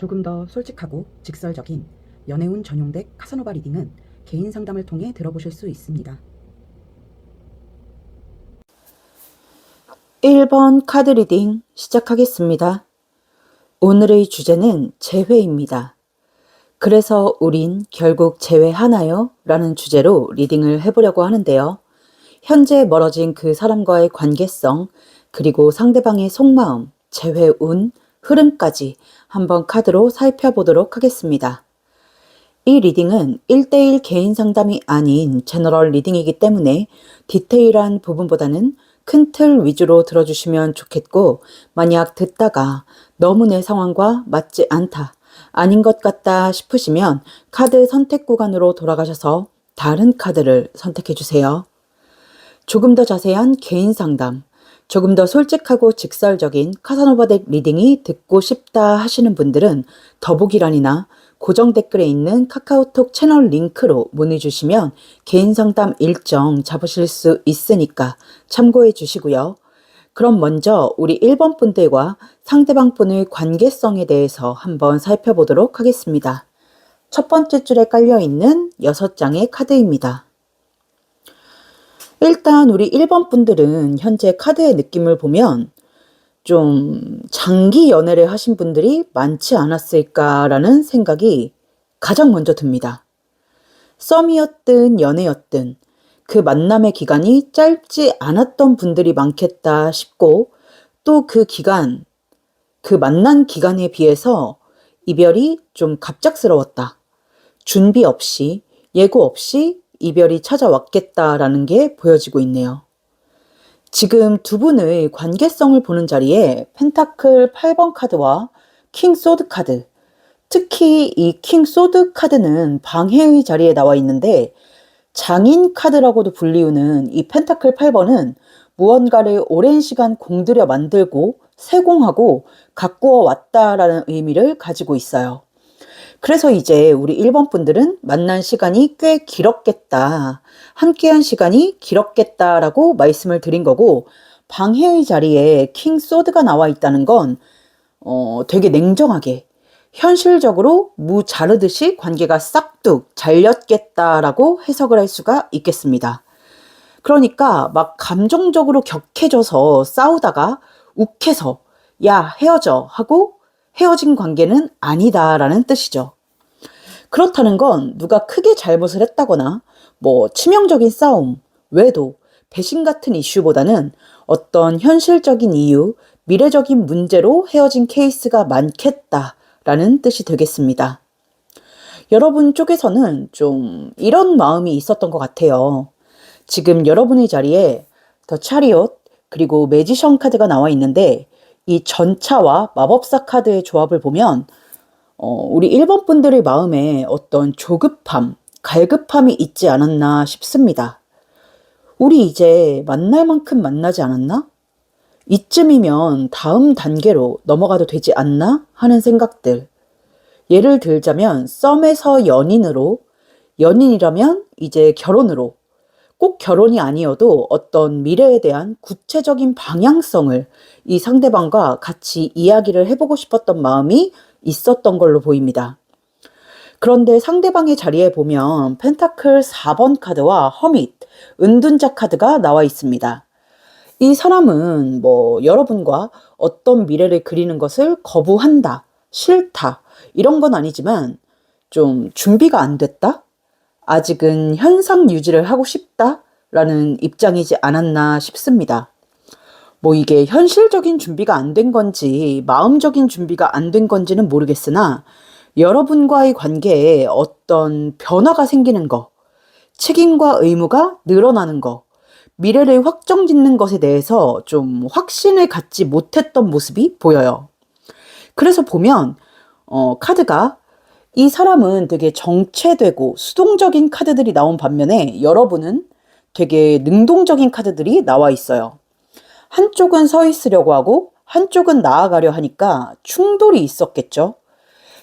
조금 더 솔직하고 직설적인 연애운 전용덱 카사노바 리딩은 개인 상담을 통해 들어보실 수 있습니다. 1번 카드 리딩 시작하겠습니다. 오늘의 주제는 재회입니다. 그래서 우린 결국 재회하나요? 라는 주제로 리딩을 해보려고 하는데요. 현재 멀어진 그 사람과의 관계성, 그리고 상대방의 속마음, 재회 운, 흐름까지 한번 카드로 살펴보도록 하겠습니다. 이 리딩은 1대1 개인 상담이 아닌 제너럴 리딩이기 때문에 디테일한 부분보다는 큰 틀 위주로 들어주시면 좋겠고, 만약 듣다가 너무 내 상황과 맞지 않다, 아닌 것 같다 싶으시면 카드 선택 구간으로 돌아가셔서 다른 카드를 선택해 주세요. 조금 더 자세한 개인 상담, 조금 더 솔직하고 직설적인 카사노바 덱 리딩이 듣고 싶다 하시는 분들은 더보기란이나 고정 댓글에 있는 카카오톡 채널 링크로 문의 주시면 개인 상담 일정 잡으실 수 있으니까 참고해 주시고요. 그럼 먼저 우리 1번 분들과 상대방 분의 관계성에 대해서 한번 살펴보도록 하겠습니다. 첫 번째 줄에 깔려있는 6장의 카드입니다. 일단 우리 1번 분들은 현재 카드의 느낌을 보면 좀 장기 연애를 하신 분들이 많지 않았을까라는 생각이 가장 먼저 듭니다. 썸이었든 연애였든 그 만남의 기간이 짧지 않았던 분들이 많겠다 싶고, 또 그 기간, 그 만난 기간에 비해서 이별이 좀 갑작스러웠다. 준비 없이, 예고 없이 이별이 찾아왔겠다라는 게 보여지고 있네요. 지금 두 분의 관계성을 보는 자리에 펜타클 8번 카드와 킹 소드 카드, 특히 이 킹 소드 카드는 방해의 자리에 나와 있는데, 장인 카드라고도 불리우는 이 펜타클 8번은 무언가를 오랜 시간 공들여 만들고 세공하고 가꾸어 왔다라는 의미를 가지고 있어요. 그래서 이제 우리 1번 분들은 만난 시간이 꽤 길었겠다, 함께한 시간이 길었겠다라고 말씀을 드린 거고, 방해의 자리에 킹 소드가 나와 있다는 건 되게 냉정하게 현실적으로 무 자르듯이 관계가 싹둑 잘렸겠다라고 해석을 할 수가 있겠습니다. 그러니까 막 감정적으로 격해져서 싸우다가 욱해서 야 헤어져 하고 헤어진 관계는 아니다라는 뜻이죠. 그렇다는 건 누가 크게 잘못을 했다거나 뭐 치명적인 싸움, 외도, 배신 같은 이슈보다는 어떤 현실적인 이유, 미래적인 문제로 헤어진 케이스가 많겠다라는 뜻이 되겠습니다. 여러분 쪽에서는 좀 이런 마음이 있었던 것 같아요. 지금 여러분의 자리에 더 차리옷, 그리고 매지션 카드가 나와 있는데, 이 전차와 마법사 카드의 조합을 보면 우리 1번 분들의 마음에 어떤 조급함, 갈급함이 있지 않았나 싶습니다. 우리 이제 만날 만큼 만나지 않았나? 이쯤이면 다음 단계로 넘어가도 되지 않나? 하는 생각들. 예를 들자면 썸에서 연인으로, 연인이라면 이제 결혼으로, 꼭 결혼이 아니어도 어떤 미래에 대한 구체적인 방향성을 이 상대방과 같이 이야기를 해보고 싶었던 마음이 있었던 걸로 보입니다. 그런데 상대방의 자리에 보면 펜타클 4번 카드와 허밋, 은둔자 카드가 나와 있습니다. 이 사람은 뭐 여러분과 어떤 미래를 그리는 것을 거부한다, 싫다, 이런 건 아니지만 좀 준비가 안 됐다? 아직은 현상 유지를 하고 싶다라는 입장이지 않았나 싶습니다. 뭐 이게 현실적인 준비가 안 된 건지 마음적인 준비가 안 된 건지는 모르겠으나, 여러분과의 관계에 어떤 변화가 생기는 거, 책임과 의무가 늘어나는 거, 미래를 확정짓는 것에 대해서 좀 확신을 갖지 못했던 모습이 보여요. 그래서 보면 카드가, 이 사람은 되게 정체되고 수동적인 카드들이 나온 반면에 여러분은 되게 능동적인 카드들이 나와 있어요. 한쪽은 서 있으려고 하고 한쪽은 나아가려 하니까 충돌이 있었겠죠.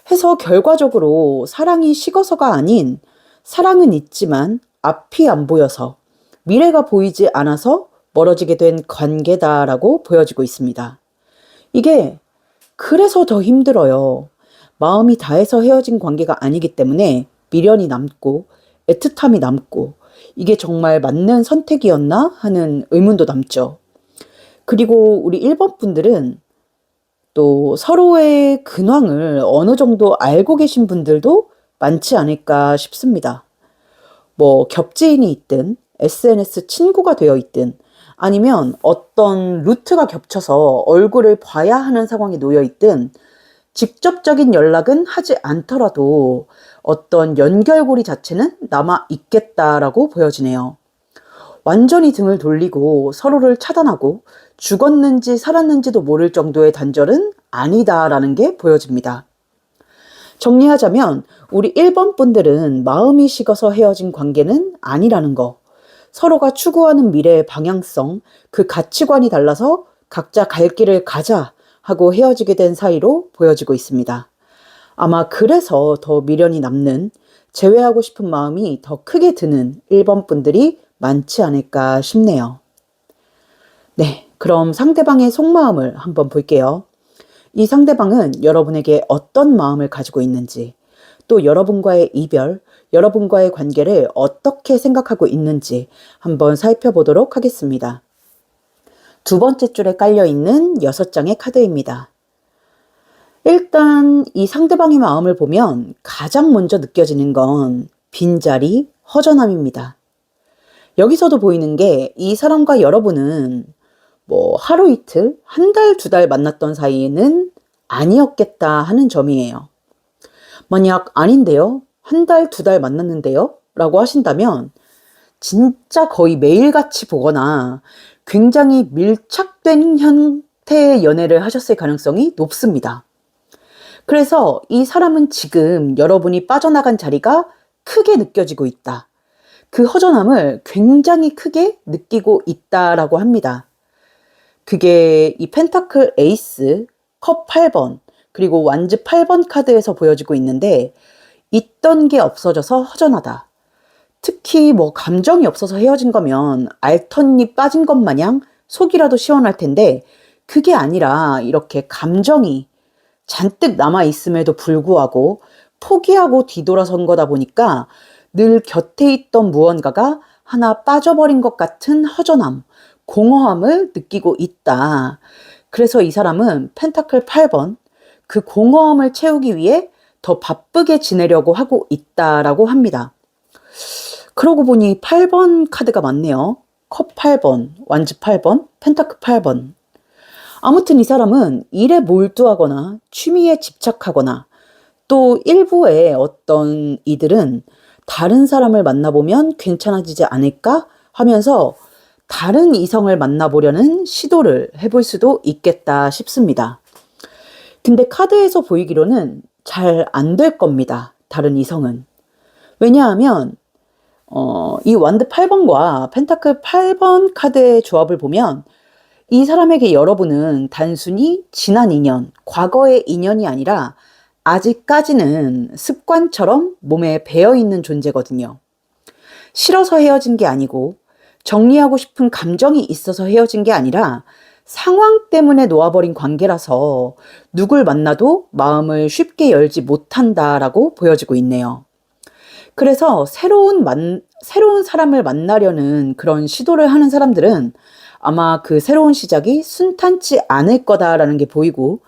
해서 결과적으로 사랑이 식어서가 아닌, 사랑은 있지만 앞이 안 보여서, 미래가 보이지 않아서 멀어지게 된 관계다라고 보여지고 있습니다. 이게 그래서 더 힘들어요. 마음이 다해서 헤어진 관계가 아니기 때문에 미련이 남고 애틋함이 남고 이게 정말 맞는 선택이었나 하는 의문도 남죠. 그리고 우리 1번 분들은 또 서로의 근황을 어느 정도 알고 계신 분들도 많지 않을까 싶습니다. 뭐 겹지인이 있든 SNS 친구가 되어 있든 아니면 어떤 루트가 겹쳐서 얼굴을 봐야 하는 상황에 놓여 있든 직접적인 연락은 하지 않더라도 어떤 연결고리 자체는 남아 있겠다라고 보여지네요. 완전히 등을 돌리고 서로를 차단하고 죽었는지 살았는지도 모를 정도의 단절은 아니다라는 게 보여집니다. 정리하자면 우리 1번 분들은 마음이 식어서 헤어진 관계는 아니라는 거. 서로가 추구하는 미래의 방향성, 그 가치관이 달라서 각자 갈 길을 가자 하고 헤어지게 된 사이로 보여지고 있습니다. 아마 그래서 더 미련이 남는, 제외하고 싶은 마음이 더 크게 드는 1번 분들이 많지 않을까 싶네요. 네, 그럼 상대방의 속마음을 한번 볼게요. 이 상대방은 여러분에게 어떤 마음을 가지고 있는지, 또 여러분과의 이별, 여러분과의 관계를 어떻게 생각하고 있는지 한번 살펴보도록 하겠습니다. 두 번째 줄에 깔려있는 6장의 카드입니다. 일단 이 상대방의 마음을 보면 가장 먼저 느껴지는 건 빈자리, 허전함입니다. 여기서도 보이는 게 이 사람과 여러분은 뭐 하루 이틀, 한 달, 두 달 만났던 사이에는 아니었겠다 하는 점이에요. 만약 아닌데요? 한 달, 두 달 만났는데요? 라고 하신다면 진짜 거의 매일같이 보거나 굉장히 밀착된 형태의 연애를 하셨을 가능성이 높습니다. 그래서 이 사람은 지금 여러분이 빠져나간 자리가 크게 느껴지고 있다. 그 허전함을 굉장히 크게 느끼고 있다라고 합니다. 그게 이 펜타클 에이스, 컵 8번, 그리고 완즈 8번 카드에서 보여지고 있는데 있던 게 없어져서 허전하다. 특히 뭐 감정이 없어서 헤어진 거면 알턴잎 빠진 것 마냥 속이라도 시원할 텐데 그게 아니라 이렇게 감정이 잔뜩 남아있음에도 불구하고 포기하고 뒤돌아선 거다 보니까 늘 곁에 있던 무언가가 하나 빠져버린 것 같은 허전함, 공허함을 느끼고 있다. 그래서 이 사람은 펜타클 8번, 그 공허함을 채우기 위해 더 바쁘게 지내려고 하고 있다라고 합니다. 그러고 보니 8번 카드가 맞네요. 컵 8번, 완즈 8번, 펜타클 8번. 아무튼 이 사람은 일에 몰두하거나 취미에 집착하거나 또 일부의 어떤 이들은 다른 사람을 만나보면 괜찮아지지 않을까 하면서 다른 이성을 만나보려는 시도를 해볼 수도 있겠다 싶습니다. 근데 카드에서 보이기로는 잘 안 될 겁니다. 다른 이성은. 왜냐하면 이 완드 8번과 펜타클 8번 카드의 조합을 보면 이 사람에게 여러분은 단순히 지난 인연, 과거의 인연이 아니라 아직까지는 습관처럼 몸에 배어있는 존재거든요. 싫어서 헤어진 게 아니고 정리하고 싶은 감정이 있어서 헤어진 게 아니라 상황 때문에 놓아버린 관계라서 누굴 만나도 마음을 쉽게 열지 못한다라고 보여지고 있네요. 그래서 새로운 사람을 만나려는 그런 시도를 하는 사람들은 아마 그 새로운 시작이 순탄치 않을 거다라는 게 보이고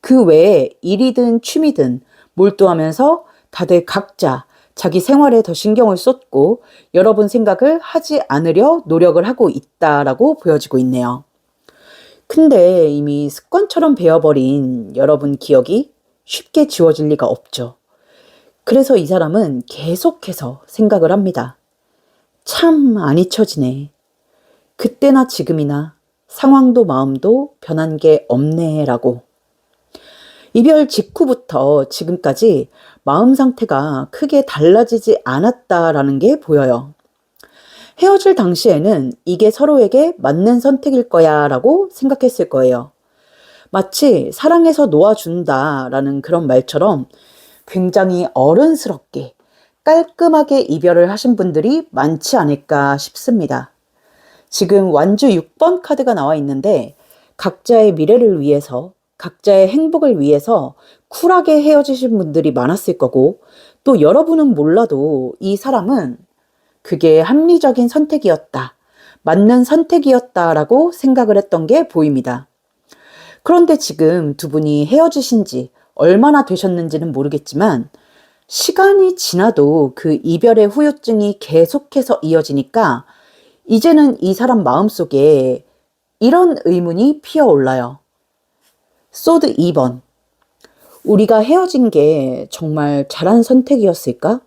그 외에 일이든 취미든 몰두하면서 다들 각자 자기 생활에 더 신경을 쏟고 여러분 생각을 하지 않으려 노력을 하고 있다라고 보여지고 있네요. 근데 이미 습관처럼 배어버린 여러분 기억이 쉽게 지워질 리가 없죠. 그래서 이 사람은 계속해서 생각을 합니다. 참 안 잊혀지네. 그때나 지금이나 상황도 마음도 변한 게 없네 라고. 이별 직후부터 지금까지 마음 상태가 크게 달라지지 않았다라는 게 보여요. 헤어질 당시에는 이게 서로에게 맞는 선택일 거야 라고 생각했을 거예요. 마치 사랑해서 놓아준다라는 그런 말처럼 굉장히 어른스럽게 깔끔하게 이별을 하신 분들이 많지 않을까 싶습니다. 지금 완주 6번 카드가 나와 있는데 각자의 미래를 위해서 각자의 행복을 위해서 쿨하게 헤어지신 분들이 많았을 거고, 또 여러분은 몰라도 이 사람은 그게 합리적인 선택이었다, 맞는 선택이었다라고 생각을 했던 게 보입니다. 그런데 지금 두 분이 헤어지신 지 얼마나 되셨는지는 모르겠지만, 시간이 지나도 그 이별의 후유증이 계속해서 이어지니까 이제는 이 사람 마음속에 이런 의문이 피어올라요. 소드 2번. 우리가 헤어진 게 정말 잘한 선택이었을까?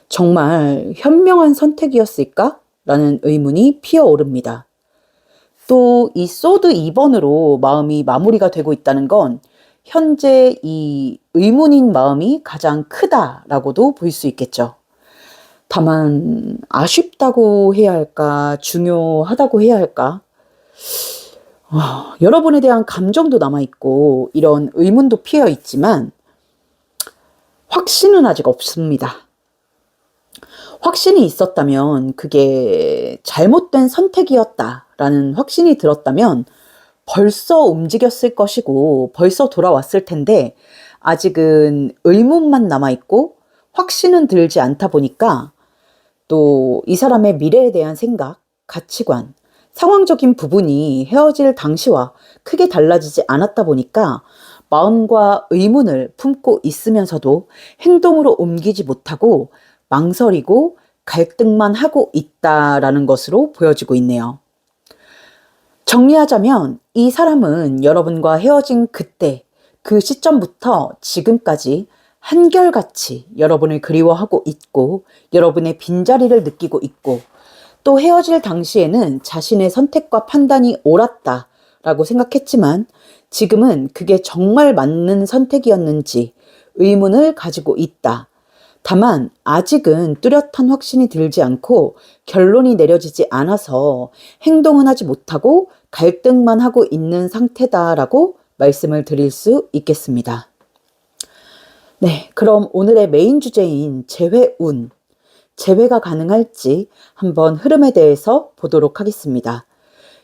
정말 현명한 선택이었을까? 라는 의문이 피어오릅니다. 또 이 소드 2번으로 마음이 마무리가 되고 있다는 건 현재 이 의문인 마음이 가장 크다라고도 볼 수 있겠죠. 다만 아쉽다고 해야 할까, 중요하다고 해야 할까? 여러분에 대한 감정도 남아있고 이런 의문도 피어 있지만 확신은 아직 없습니다. 확신이 있었다면 그게 잘못된 선택이었다라는 확신이 들었다면 벌써 움직였을 것이고 벌써 돌아왔을 텐데 아직은 의문만 남아있고 확신은 들지 않다 보니까 또 이 사람의 미래에 대한 생각, 가치관, 상황적인 부분이 헤어질 당시와 크게 달라지지 않았다 보니까 마음과 의문을 품고 있으면서도 행동으로 옮기지 못하고 망설이고 갈등만 하고 있다라는 것으로 보여지고 있네요. 정리하자면 이 사람은 여러분과 헤어진 그때, 그 시점부터 지금까지 한결같이 여러분을 그리워하고 있고 여러분의 빈자리를 느끼고 있고 또 헤어질 당시에는 자신의 선택과 판단이 옳았다라고 생각했지만 지금은 그게 정말 맞는 선택이었는지 의문을 가지고 있다. 다만 아직은 뚜렷한 확신이 들지 않고 결론이 내려지지 않아서 행동은 하지 못하고 갈등만 하고 있는 상태다라고 말씀을 드릴 수 있겠습니다. 네, 그럼 오늘의 메인 주제인 재회운, 재회가 가능할지 한번 흐름에 대해서 보도록 하겠습니다.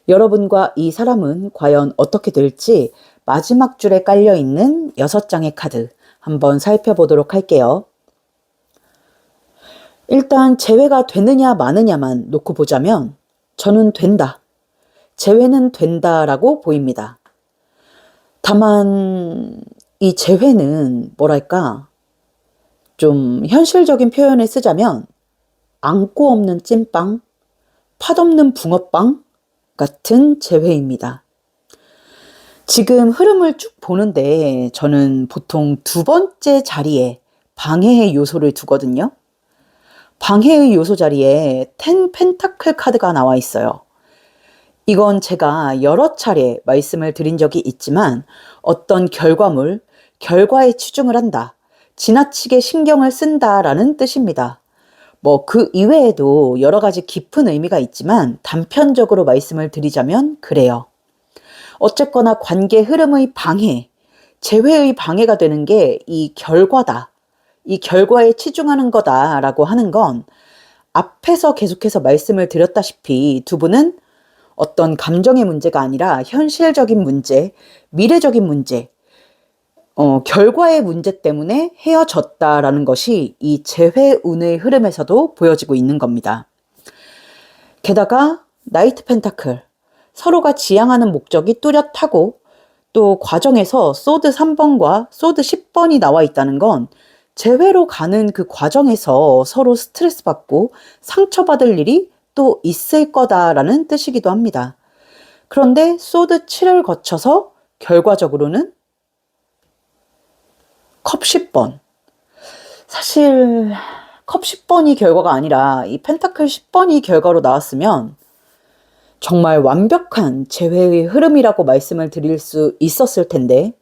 여러분과 이 사람은 과연 어떻게 될지 마지막 줄에 깔려있는 6장의 카드 한번 살펴보도록 할게요. 일단 재회가 되느냐 마느냐만 놓고 보자면 저는 된다. 재회는 된다라고 보입니다. 다만 이 재회는 뭐랄까 좀 현실적인 표현을 쓰자면 안고 없는 찐빵, 팥없는 붕어빵 같은 재회입니다. 지금 흐름을 쭉 보는데 저는 보통 두 번째 자리에 방해의 요소를 두거든요. 방해의 요소 자리에 10 펜타클 카드가 나와 있어요. 이건 제가 여러 차례 말씀을 드린 적이 있지만 어떤 결과물, 결과에 치중을 한다, 지나치게 신경을 쓴다라는 뜻입니다. 그 이외에도 여러 가지 깊은 의미가 있지만 단편적으로 말씀을 드리자면 그래요. 어쨌거나 관계 흐름의 방해, 재회의 방해가 되는 게 이 결과다. 이 결과에 치중하는 거다라고 하는 건 앞에서 계속해서 말씀을 드렸다시피 두 분은 어떤 감정의 문제가 아니라 현실적인 문제, 미래적인 문제, 결과의 문제 때문에 헤어졌다라는 것이 이 재회운의 흐름에서도 보여지고 있는 겁니다. 게다가 나이트 펜타클, 서로가 지향하는 목적이 뚜렷하고 또 과정에서 소드 3번과 소드 10번이 나와 있다는 건 재회로 가는 그 과정에서 서로 스트레스 받고 상처받을 일이 또 있을 거다라는 뜻이기도 합니다. 그런데 소드 7을 거쳐서 결과적으로는 컵 10번. 사실 컵 10번이 결과가 아니라 이 펜타클 10번이 결과로 나왔으면 정말 완벽한 재회의 흐름이라고 말씀을 드릴 수 있었을 텐데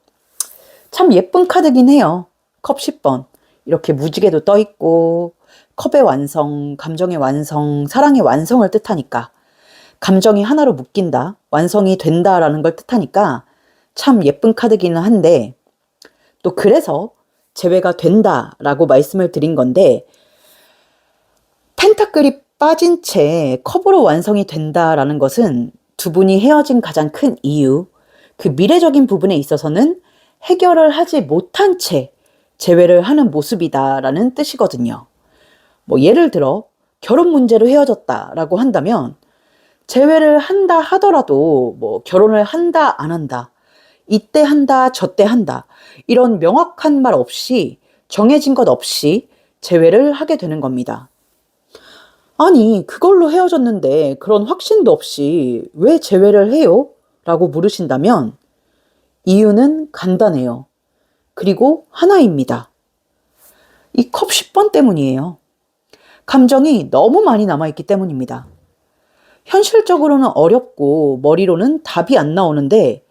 참 예쁜 카드긴 해요. 컵 10번. 이렇게 무지개도 떠 있고 컵의 완성, 감정의 완성, 사랑의 완성을 뜻하니까 감정이 하나로 묶인다, 완성이 된다라는 걸 뜻하니까 참 예쁜 카드기는 한데 또 그래서 재회가 된다라고 말씀을 드린 건데 펜타클이 빠진 채 컵으로 완성이 된다라는 것은 두 분이 헤어진 가장 큰 이유, 그 미래적인 부분에 있어서는 해결을 하지 못한 채 재회를 하는 모습이다라는 뜻이거든요. 뭐 예를 들어 결혼 문제로 헤어졌다라고 한다면 재회를 한다 하더라도 뭐 결혼을 한다 안 한다, 이때 한다 저때 한다, 이런 명확한 말 없이 정해진 것 없이 재회를 하게 되는 겁니다. 아니, 그걸로 헤어졌는데 그런 확신도 없이 왜 재회를 해요? 라고 물으신다면 이유는 간단해요. 그리고 하나입니다. 이 컵 10번 때문이에요. 감정이 너무 많이 남아있기 때문입니다. 현실적으로는 어렵고 머리로는 답이 안 나오는데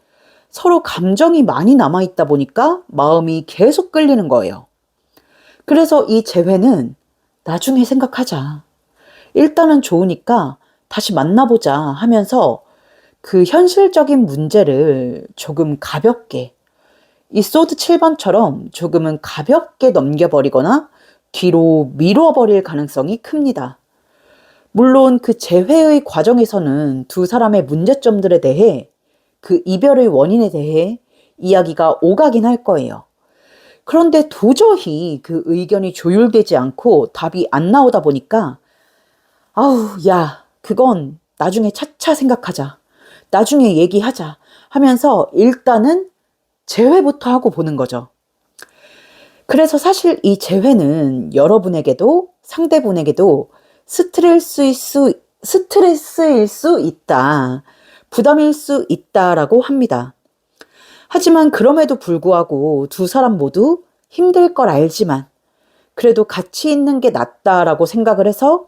서로 감정이 많이 남아있다 보니까 마음이 계속 끌리는 거예요. 그래서 이 재회는 나중에 생각하자. 일단은 좋으니까 다시 만나보자 하면서 그 현실적인 문제를 조금 가볍게, 이 소드 7번처럼 조금은 가볍게 넘겨버리거나 뒤로 미뤄버릴 가능성이 큽니다. 물론 그 재회의 과정에서는 두 사람의 문제점들에 대해, 그 이별의 원인에 대해 이야기가 오가긴 할 거예요. 그런데 도저히 그 의견이 조율되지 않고 답이 안 나오다 보니까 아우, 야, 그건 나중에 차차 생각하자. 나중에 얘기하자 하면서 일단은 재회부터 하고 보는 거죠. 그래서 사실 이 재회는 여러분에게도 상대분에게도 스트레스일 수 있다, 부담일 수 있다라고 합니다. 하지만 그럼에도 불구하고 두 사람 모두 힘들 걸 알지만 그래도 같이 있는 게 낫다라고 생각을 해서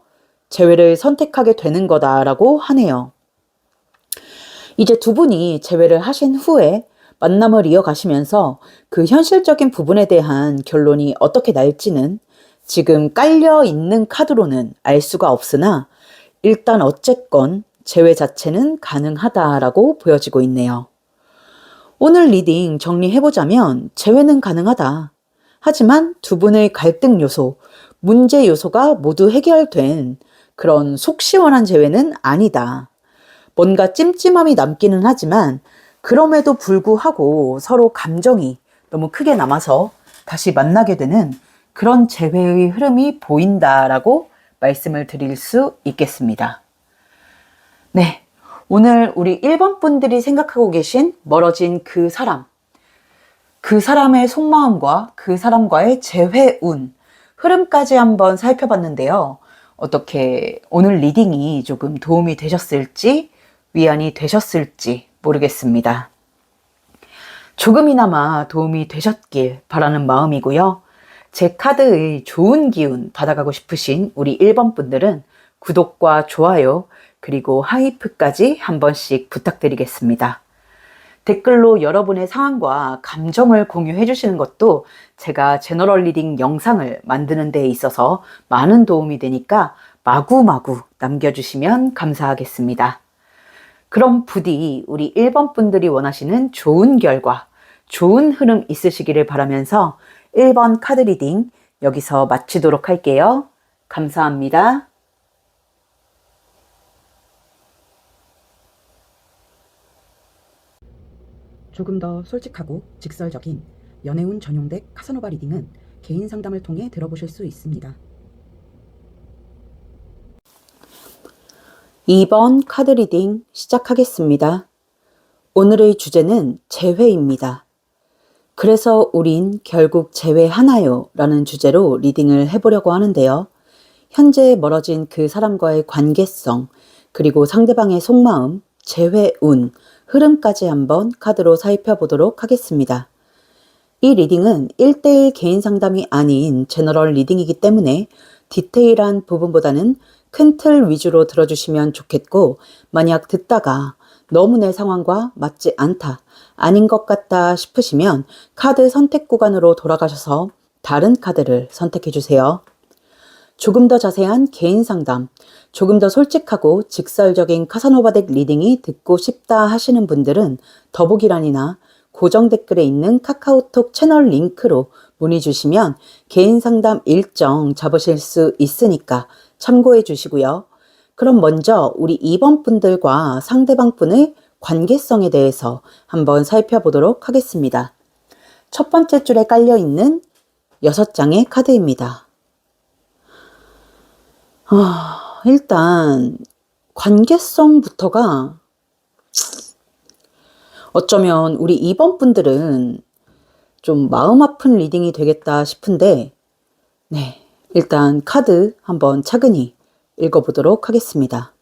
재회를 선택하게 되는 거다라고 하네요. 이제 두 분이 재회를 하신 후에 만남을 이어가시면서 그 현실적인 부분에 대한 결론이 어떻게 날지는 지금 깔려 있는 카드로는 알 수가 없으나 일단 어쨌건 재회 자체는 가능하다라고 보여지고 있네요. 오늘 리딩 정리해보자면 재회는 가능하다. 하지만 두 분의 갈등 요소, 문제 요소가 모두 해결된 그런 속 시원한 재회는 아니다. 뭔가 찜찜함이 남기는 하지만 그럼에도 불구하고 서로 감정이 너무 크게 남아서 다시 만나게 되는 그런 재회의 흐름이 보인다라고 말씀을 드릴 수 있겠습니다. 네, 오늘 우리 1번 분들이 생각하고 계신 멀어진 그 사람, 그 사람의 속마음과 그 사람과의 재회운, 흐름까지 한번 살펴봤는데요. 어떻게 오늘 리딩이 조금 도움이 되셨을지, 위안이 되셨을지 모르겠습니다. 조금이나마 도움이 되셨길 바라는 마음이고요. 제 카드의 좋은 기운 받아가고 싶으신 우리 1번 분들은 구독과 좋아요 그리고 하이프까지 한 번씩 부탁드리겠습니다. 댓글로 여러분의 상황과 감정을 공유해 주시는 것도 제가 제너럴 리딩 영상을 만드는 데 있어서 많은 도움이 되니까 마구마구 남겨주시면 감사하겠습니다. 그럼 부디 우리 1번 분들이 원하시는 좋은 결과, 좋은 흐름 있으시기를 바라면서 1번 카드 리딩 여기서 마치도록 할게요. 감사합니다. 조금 더 솔직하고 직설적인 연애운 전용 덱 카사노바 리딩은 개인 상담을 통해 들어보실 수 있습니다. 2번 카드 리딩 시작하겠습니다. 오늘의 주제는 재회입니다. 그래서 우린 결국 재회하나요? 라는 주제로 리딩을 해보려고 하는데요. 현재 멀어진 그 사람과의 관계성, 그리고 상대방의 속마음, 재회운, 흐름까지 한번 카드로 살펴보도록 하겠습니다. 이 리딩은 1대1 개인 상담이 아닌 제너럴 리딩이기 때문에 디테일한 부분보다는 큰 틀 위주로 들어주시면 좋겠고, 만약 듣다가 너무 내 상황과 맞지 않다, 아닌 것 같다 싶으시면 카드 선택 구간으로 돌아가셔서 다른 카드를 선택해 주세요. 조금 더 자세한 개인 상담, 조금 더 솔직하고 직설적인 카사노바 덱 리딩이 듣고 싶다 하시는 분들은 더보기란이나 고정 댓글에 있는 카카오톡 채널 링크로 문의 주시면 개인 상담 일정 잡으실 수 있으니까 참고해 주시고요. 그럼 먼저 우리 2번 분들과 상대방 분의 관계성에 대해서 한번 살펴보도록 하겠습니다. 첫 번째 줄에 깔려 있는 6장의 카드입니다. 일단 관계성부터가 어쩌면 우리 2번 분들은 좀 마음 아픈 리딩이 되겠다 싶은데, 네, 일단 카드 한번 차근히 읽어보도록 하겠습니다.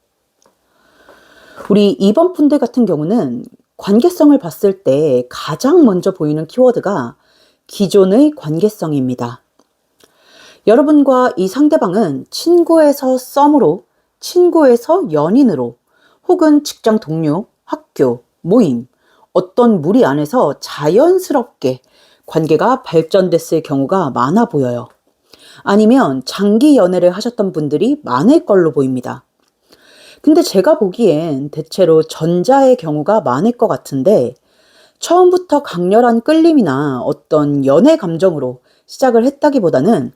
우리 2번 분들 같은 경우는 관계성을 봤을 때 가장 먼저 보이는 키워드가 기존의 관계성입니다. 여러분과 이 상대방은 친구에서 썸으로, 친구에서 연인으로, 혹은 직장 동료, 학교, 모임, 어떤 무리 안에서 자연스럽게 관계가 발전됐을 경우가 많아 보여요. 아니면 장기 연애를 하셨던 분들이 많을 걸로 보입니다. 근데 제가 보기엔 대체로 전자의 경우가 많을 것 같은데, 처음부터 강렬한 끌림이나 어떤 연애 감정으로 시작을 했다기보다는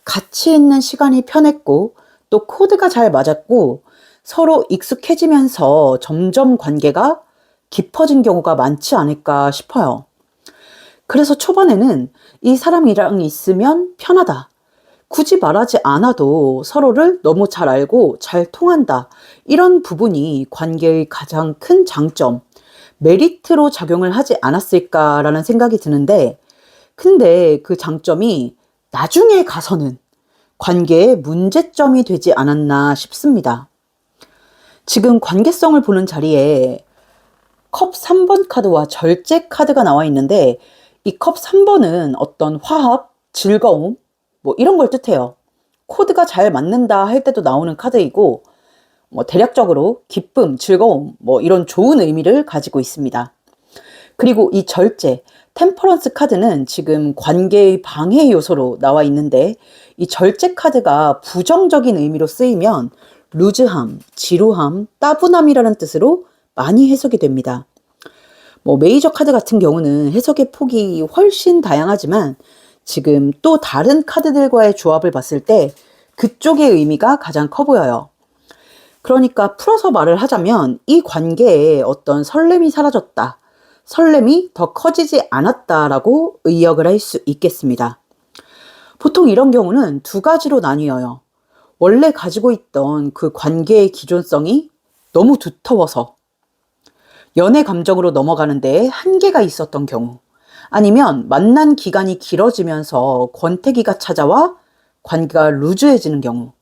같이 있는 시간이 편했고 또 코드가 잘 맞았고 서로 익숙해지면서 점점 관계가 깊어진 경우가 많지 않을까 싶어요. 그래서 초반에는 이 사람이랑 있으면 편하다, 굳이 말하지 않아도 서로를 너무 잘 알고 잘 통한다, 이런 부분이 관계의 가장 큰 장점, 메리트로 작용을 하지 않았을까라는 생각이 드는데, 근데 그 장점이 나중에 가서는 관계의 문제점이 되지 않았나 싶습니다. 지금 관계성을 보는 자리에 컵 3번 카드와 절제 카드가 나와 있는데, 이 컵 3번은 어떤 화합, 즐거움, 뭐 이런 걸 뜻해요. 코드가 잘 맞는다 할 때도 나오는 카드이고, 대략적으로 기쁨, 즐거움, 이런 좋은 의미를 가지고 있습니다. 그리고 이 절제, 템퍼런스 카드는 지금 관계의 방해 요소로 나와 있는데, 이 절제 카드가 부정적인 의미로 쓰이면 루즈함, 지루함, 따분함이라는 뜻으로 많이 해석이 됩니다. 메이저 카드 같은 경우는 해석의 폭이 훨씬 다양하지만 지금 또 다른 카드들과의 조합을 봤을 때 그쪽의 의미가 가장 커 보여요. 그러니까 풀어서 말을 하자면 이 관계에 어떤 설렘이 사라졌다, 설렘이 더 커지지 않았다라고 의역을 할 수 있겠습니다. 보통 이런 경우는 두 가지로 나뉘어요. 원래 가지고 있던 그 관계의 기존성이 너무 두터워서 연애 감정으로 넘어가는 데에 한계가 있었던 경우, 아니면 만난 기간이 길어지면서 권태기가 찾아와 관계가 루즈해지는 경우.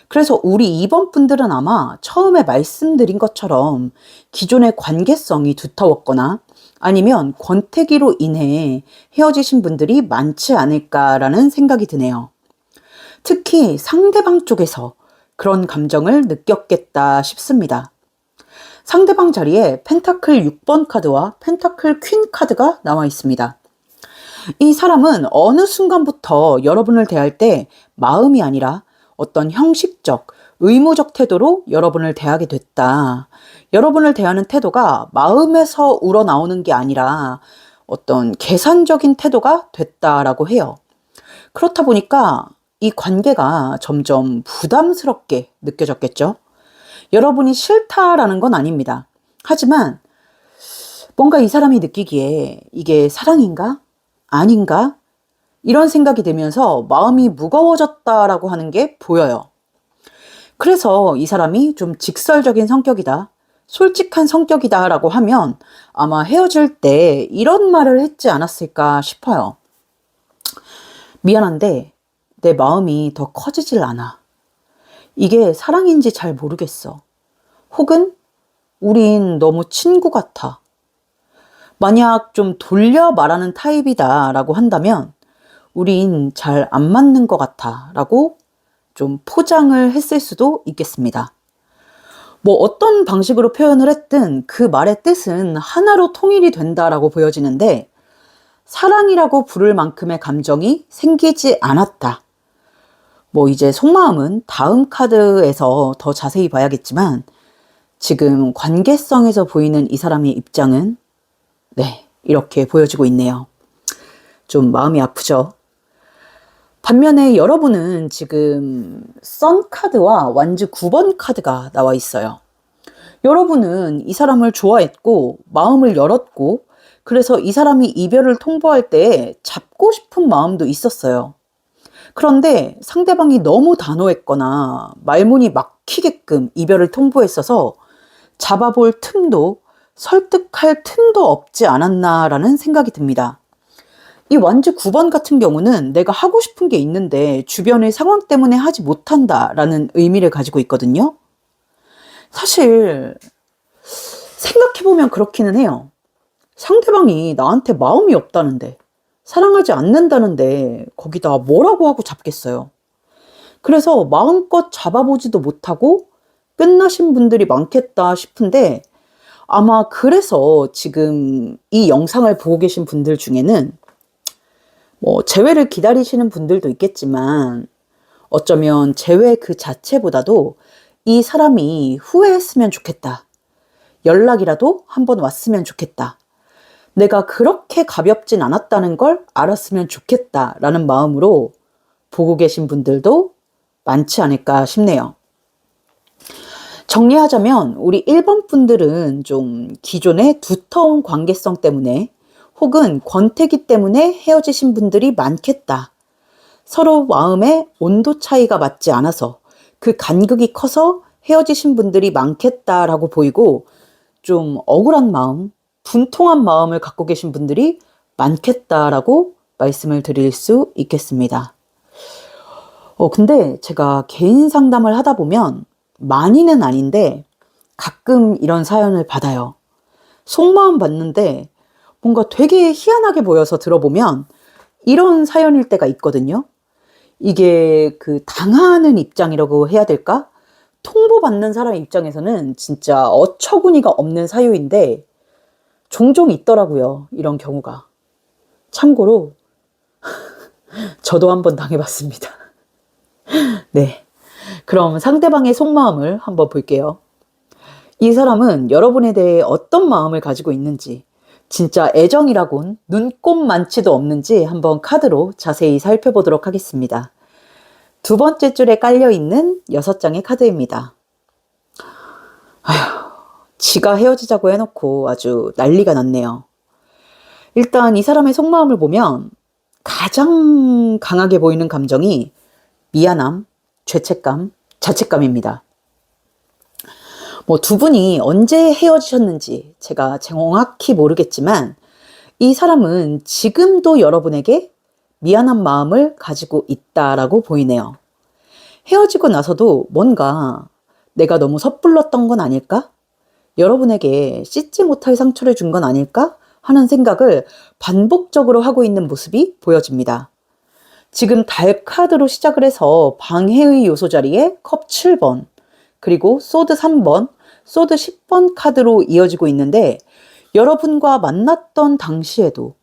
그래서 우리 2번 분들은 아마 처음에 말씀드린 것처럼 기존의 관계성이 두터웠거나 아니면 권태기로 인해 헤어지신 분들이 많지 않을까라는 생각이 드네요. 특히 상대방 쪽에서 그런 감정을 느꼈겠다 싶습니다. 상대방 자리에 펜타클 6번 카드와 펜타클 퀸 카드가 나와 있습니다. 이 사람은 어느 순간부터 여러분을 대할 때 마음이 아니라 어떤 형식적, 의무적 태도로 여러분을 대하게 됐다. 여러분을 대하는 태도가 마음에서 우러나오는 게 아니라 어떤 계산적인 태도가 됐다라고 해요. 그렇다 보니까 이 관계가 점점 부담스럽게 느껴졌겠죠. 여러분이 싫다라는 건 아닙니다. 하지만 뭔가 이 사람이 느끼기에 이게 사랑인가? 아닌가? 이런 생각이 들면서 마음이 무거워졌다라고 하는 게 보여요. 그래서 이 사람이 좀 직설적인 성격이다, 솔직한 성격이다라고 하면 아마 헤어질 때 이런 말을 했지 않았을까 싶어요. 미안한데 내 마음이 더 커지질 않아. 이게 사랑인지 잘 모르겠어. 혹은 우린 너무 친구 같아. 만약 좀 돌려 말하는 타입이다 라고 한다면 우린 잘 안 맞는 것 같아 라고 좀 포장을 했을 수도 있겠습니다. 어떤 방식으로 표현을 했든 그 말의 뜻은 하나로 통일이 된다라고 보여지는데, 사랑이라고 부를 만큼의 감정이 생기지 않았다. 이제 속마음은 다음 카드에서 더 자세히 봐야겠지만, 지금 관계성에서 보이는 이 사람의 입장은 이렇게 보여지고 있네요. 좀 마음이 아프죠? 반면에 여러분은 지금 선 카드와 완즈 9번 카드가 나와 있어요. 여러분은 이 사람을 좋아했고 마음을 열었고 그래서 이 사람이 이별을 통보할 때 잡고 싶은 마음도 있었어요. 그런데 상대방이 너무 단호했거나 말문이 막히게끔 이별을 통보했어서 잡아볼 틈도 설득할 틈도 없지 않았나라는 생각이 듭니다. 이 완주 9번 같은 경우는 내가 하고 싶은 게 있는데 주변의 상황 때문에 하지 못한다라는 의미를 가지고 있거든요. 사실 생각해보면 그렇기는 해요. 상대방이 나한테 마음이 없다는데, 사랑하지 않는다는데 거기다 뭐라고 하고 잡겠어요. 그래서 마음껏 잡아보지도 못하고 끝나신 분들이 많겠다 싶은데, 아마 그래서 지금 이 영상을 보고 계신 분들 중에는 재회를 기다리시는 분들도 있겠지만 어쩌면 재회 그 자체보다도 이 사람이 후회했으면 좋겠다. 연락이라도 한번 왔으면 좋겠다. 내가 그렇게 가볍진 않았다는 걸 알았으면 좋겠다라는 마음으로 보고 계신 분들도 많지 않을까 싶네요. 정리하자면 우리 1번 분들은 좀 기존의 두터운 관계성 때문에 혹은 권태기 때문에 헤어지신 분들이 많겠다. 서로 마음의 온도 차이가 맞지 않아서 그 간극이 커서 헤어지신 분들이 많겠다라고 보이고, 좀 억울한 마음, 분통한 마음을 갖고 계신 분들이 많겠다라고 말씀을 드릴 수 있겠습니다. 근데 제가 개인 상담을 하다 보면 많이는 아닌데 가끔 이런 사연을 받아요. 속마음 받는데 뭔가 되게 희한하게 보여서 들어보면 이런 사연일 때가 있거든요. 이게 그 당하는 입장이라고 해야 될까? 통보받는 사람 입장에서는 진짜 어처구니가 없는 사유인데 종종 있더라고요. 이런 경우가. 참고로 저도 한번 당해봤습니다. 네. 그럼 상대방의 속마음을 한번 볼게요. 이 사람은 여러분에 대해 어떤 마음을 가지고 있는지, 진짜 애정이라곤 눈꼽만치도 없는지 한번 카드로 자세히 살펴보도록 하겠습니다. 두 번째 줄에 깔려있는 6장의 카드입니다. 지가 헤어지자고 해놓고 아주 난리가 났네요. 일단 이 사람의 속마음을 보면 가장 강하게 보이는 감정이 미안함, 죄책감, 자책감입니다. 두 분이 언제 헤어지셨는지 제가 정확히 모르겠지만 이 사람은 지금도 여러분에게 미안한 마음을 가지고 있다라고 보이네요. 헤어지고 나서도 뭔가 내가 너무 섣불렀던 건 아닐까? 여러분에게 씻지 못할 상처를 준 건 아닐까? 하는 생각을 반복적으로 하고 있는 모습이 보여집니다. 지금 달 카드로 시작을 해서 방해의 요소 자리에 컵 7번, 그리고 소드 3번, 소드 10번 카드로 이어지고 있는데, 여러분과 만났던 당시에도,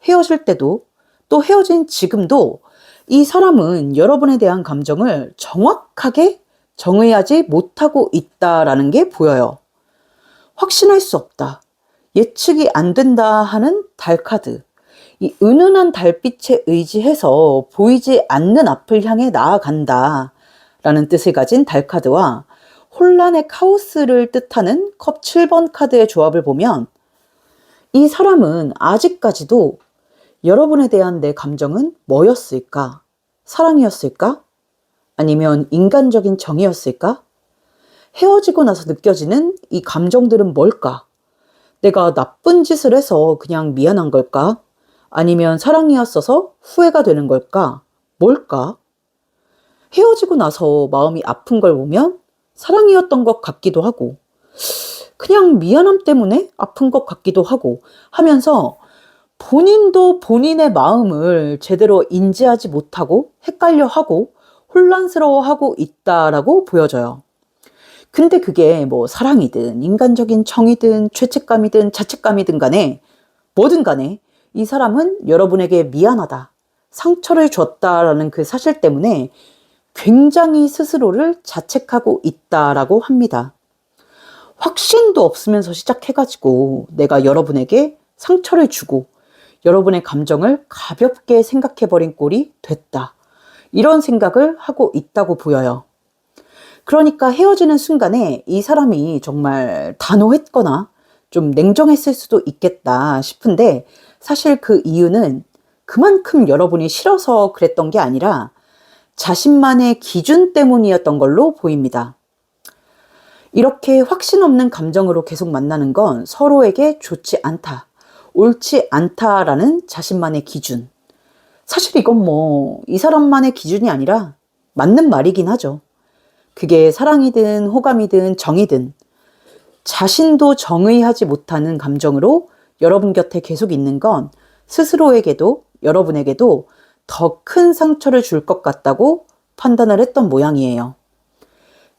헤어질 때도, 또 헤어진 지금도 이 사람은 여러분에 대한 감정을 정확하게 정의하지 못하고 있다라는 게 보여요. 확신할 수 없다, 예측이 안 된다 하는 달 카드. 이 은은한 달빛에 의지해서 보이지 않는 앞을 향해 나아간다 라는 뜻을 가진 달 카드와 혼란의 카오스를 뜻하는 컵 7번 카드의 조합을 보면 이 사람은 아직까지도 여러분에 대한 내 감정은 뭐였을까? 사랑이었을까? 아니면 인간적인 정이었을까? 헤어지고 나서 느껴지는 이 감정들은 뭘까? 내가 나쁜 짓을 해서 그냥 미안한 걸까? 아니면 사랑이었어서 후회가 되는 걸까? 뭘까? 헤어지고 나서 마음이 아픈 걸 보면 사랑이었던 것 같기도 하고, 그냥 미안함 때문에 아픈 것 같기도 하고 하면서 본인도 본인의 마음을 제대로 인지하지 못하고 헷갈려하고 혼란스러워하고 있다라고 보여져요. 근데 그게 사랑이든 인간적인 정이든 죄책감이든 자책감이든 간에 뭐든 간에 이 사람은 여러분에게 미안하다, 상처를 줬다라는 그 사실 때문에 굉장히 스스로를 자책하고 있다라고 합니다. 확신도 없으면서 시작해가지고 내가 여러분에게 상처를 주고 여러분의 감정을 가볍게 생각해버린 꼴이 됐다, 이런 생각을 하고 있다고 보여요. 그러니까 헤어지는 순간에 이 사람이 정말 단호했거나 좀 냉정했을 수도 있겠다 싶은데 사실 그 이유는 그만큼 여러분이 싫어서 그랬던 게 아니라 자신만의 기준 때문이었던 걸로 보입니다. 이렇게 확신 없는 감정으로 계속 만나는 건 서로에게 좋지 않다, 옳지 않다라는 자신만의 기준. 사실 이건 뭐 이 사람만의 기준이 아니라 맞는 말이긴 하죠. 그게 사랑이든 호감이든 정이든 자신도 정의하지 못하는 감정으로 여러분 곁에 계속 있는 건 스스로에게도 여러분에게도 더 큰 상처를 줄 것 같다고 판단을 했던 모양이에요.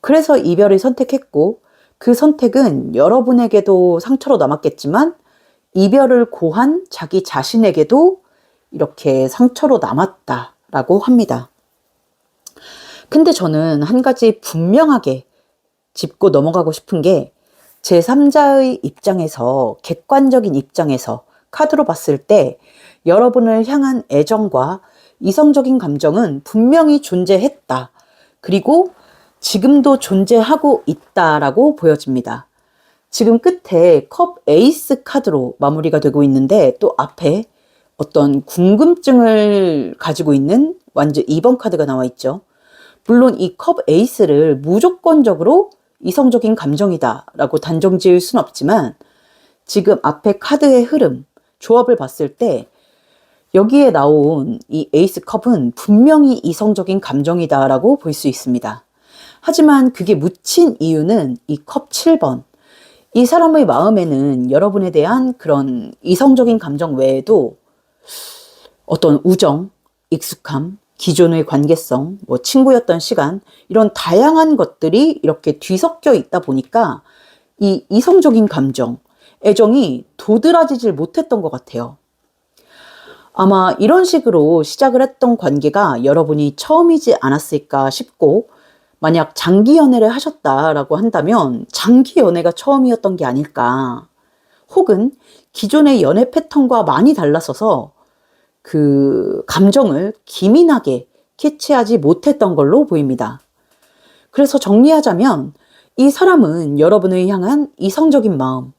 그래서 이별을 선택했고 그 선택은 여러분에게도 상처로 남았겠지만 이별을 고한 자기 자신에게도 이렇게 상처로 남았다라고 합니다. 근데 저는 한 가지 분명하게 짚고 넘어가고 싶은 게 제3자의 입장에서, 객관적인 입장에서 카드로 봤을 때 여러분을 향한 애정과 이성적인 감정은 분명히 존재했다. 그리고 지금도 존재하고 있다라고 보여집니다. 지금 끝에 컵 에이스 카드로 마무리가 되고 있는데 또 앞에 어떤 궁금증을 가지고 있는 완전 2번 카드가 나와 있죠. 물론 이 컵 에이스를 무조건적으로 이성적인 감정이다라고 단정 지을 순 없지만 지금 앞에 카드의 흐름, 조합을 봤을 때 여기에 나온 이 에이스 컵은 분명히 이성적인 감정이다라고 볼 수 있습니다. 하지만 그게 묻힌 이유는 이 컵 7번. 이 사람의 마음에는 여러분에 대한 그런 이성적인 감정 외에도 어떤 우정, 익숙함, 기존의 관계성, 뭐 친구였던 시간, 이런 다양한 것들이 이렇게 뒤섞여 있다 보니까 이 이성적인 감정, 애정이 도드라지질 못했던 것 같아요. 아마 이런 식으로 시작을 했던 관계가 여러분이 처음이지 않았을까 싶고, 만약 장기 연애를 하셨다라고 한다면 장기 연애가 처음이었던 게 아닐까. 혹은 기존의 연애 패턴과 많이 달라서서 그 감정을 기민하게 캐치하지 못했던 걸로 보입니다. 그래서 정리하자면 이 사람은 여러분을 향한 이성적인 마음,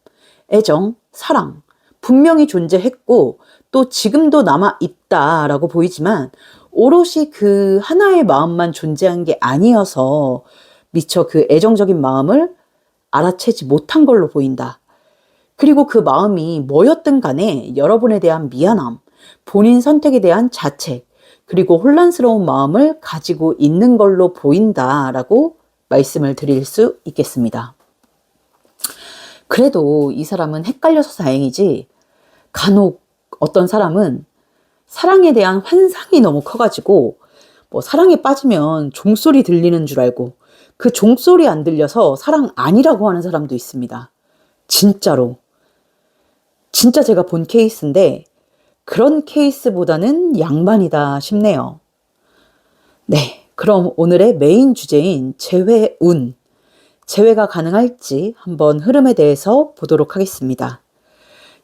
애정, 사랑 분명히 존재했고 또 지금도 남아있다라고 보이지만 오롯이 그 하나의 마음만 존재한 게 아니어서 미처 그 애정적인 마음을 알아채지 못한 걸로 보인다. 그리고 그 마음이 뭐였든 간에 여러분에 대한 미안함, 본인 선택에 대한 자책, 그리고 혼란스러운 마음을 가지고 있는 걸로 보인다라고 말씀을 드릴 수 있겠습니다. 그래도 이 사람은 헷갈려서 다행이지 간혹 어떤 사람은 사랑에 대한 환상이 너무 커가지고 뭐 사랑에 빠지면 종소리 들리는 줄 알고 그 종소리 안 들려서 사랑 아니라고 하는 사람도 있습니다. 진짜로. 진짜 제가 본 케이스인데 그런 케이스보다는 양반이다 싶네요. 네, 그럼 오늘의 메인 주제인 재회운, 재회가 가능할지 한번 흐름에 대해서 보도록 하겠습니다.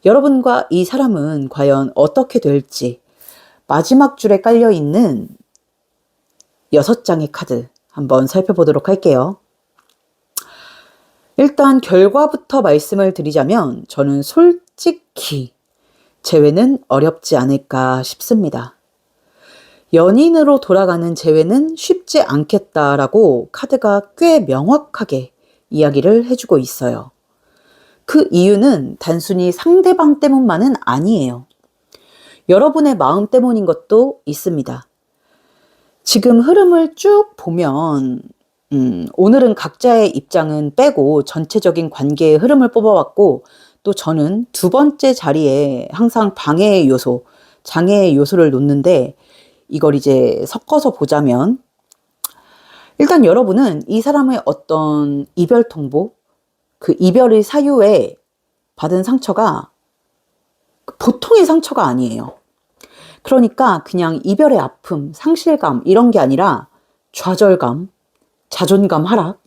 여러분과 이 사람은 과연 어떻게 될지 마지막 줄에 깔려있는 6장의 카드 한번 살펴보도록 할게요. 일단 결과부터 말씀을 드리자면 저는 솔직히 재회는 어렵지 않을까 싶습니다. 연인으로 돌아가는 재회는 쉽지 않겠다라고 카드가 꽤 명확하게 이야기를 해주고 있어요. 그 이유는 단순히 상대방 때문만은 아니에요. 여러분의 마음 때문인 것도 있습니다. 지금 흐름을 쭉 보면 오늘은 각자의 입장은 빼고 전체적인 관계의 흐름을 뽑아왔고 또 저는 두 번째 자리에 항상 방해의 요소, 장애의 요소를 놓는데 이걸 이제 섞어서 보자면 일단 여러분은 이 사람의 어떤 이별 통보, 그 이별의 사유에 받은 상처가 보통의 상처가 아니에요. 그러니까 그냥 이별의 아픔, 상실감 이런 게 아니라 좌절감, 자존감 하락,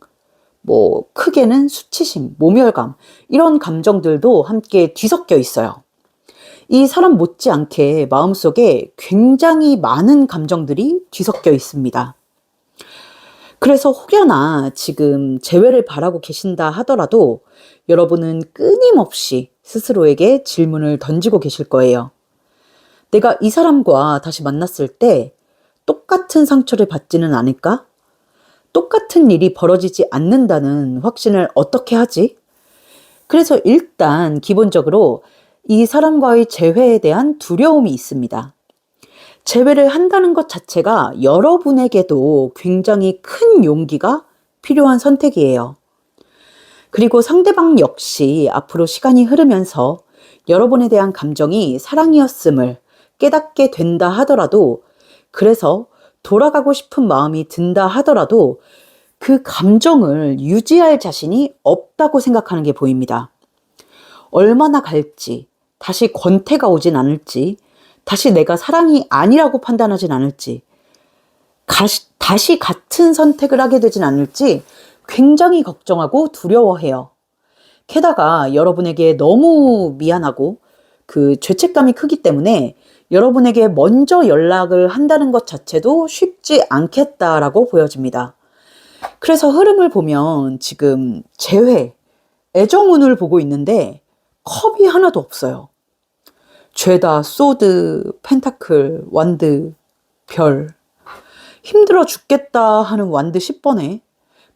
뭐 크게는 수치심, 모멸감 이런 감정들도 함께 뒤섞여 있어요. 이 사람 못지않게 마음속에 굉장히 많은 감정들이 뒤섞여 있습니다. 그래서 혹여나 지금 재회를 바라고 계신다 하더라도 여러분은 끊임없이 스스로에게 질문을 던지고 계실 거예요. 내가 이 사람과 다시 만났을 때 똑같은 상처를 받지는 않을까? 똑같은 일이 벌어지지 않는다는 확신을 어떻게 하지? 그래서 일단 기본적으로 이 사람과의 재회에 대한 두려움이 있습니다. 재회를 한다는 것 자체가 여러분에게도 굉장히 큰 용기가 필요한 선택이에요. 그리고 상대방 역시 앞으로 시간이 흐르면서 여러분에 대한 감정이 사랑이었음을 깨닫게 된다 하더라도, 그래서 돌아가고 싶은 마음이 든다 하더라도 그 감정을 유지할 자신이 없다고 생각하는 게 보입니다. 얼마나 갈지, 다시 권태가 오진 않을지, 다시 내가 사랑이 아니라고 판단하진 않을지, 다시 같은 선택을 하게 되진 않을지 굉장히 걱정하고 두려워해요. 게다가 여러분에게 너무 미안하고 그 죄책감이 크기 때문에 여러분에게 먼저 연락을 한다는 것 자체도 쉽지 않겠다라고 보여집니다. 그래서 흐름을 보면 지금 재회, 애정운을 보고 있는데 컵이 하나도 없어요. 죄다, 소드, 펜타클, 완드, 별. 힘들어 죽겠다 하는 완드 10번에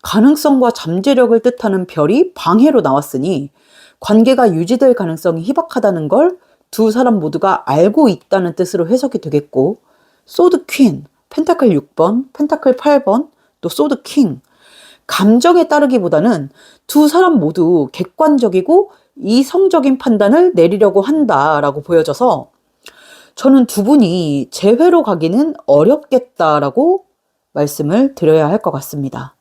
가능성과 잠재력을 뜻하는 별이 방해로 나왔으니 관계가 유지될 가능성이 희박하다는 걸 두 사람 모두가 알고 있다는 뜻으로 해석이 되겠고, 소드 퀸, 펜타클 6번, 펜타클 8번, 또 소드 킹. 감정에 따르기보다는 두 사람 모두 객관적이고 이성적인 판단을 내리려고 한다라고 보여져서 저는 두 분이 재회로 가기는 어렵겠다라고 말씀을 드려야 할 것 같습니다.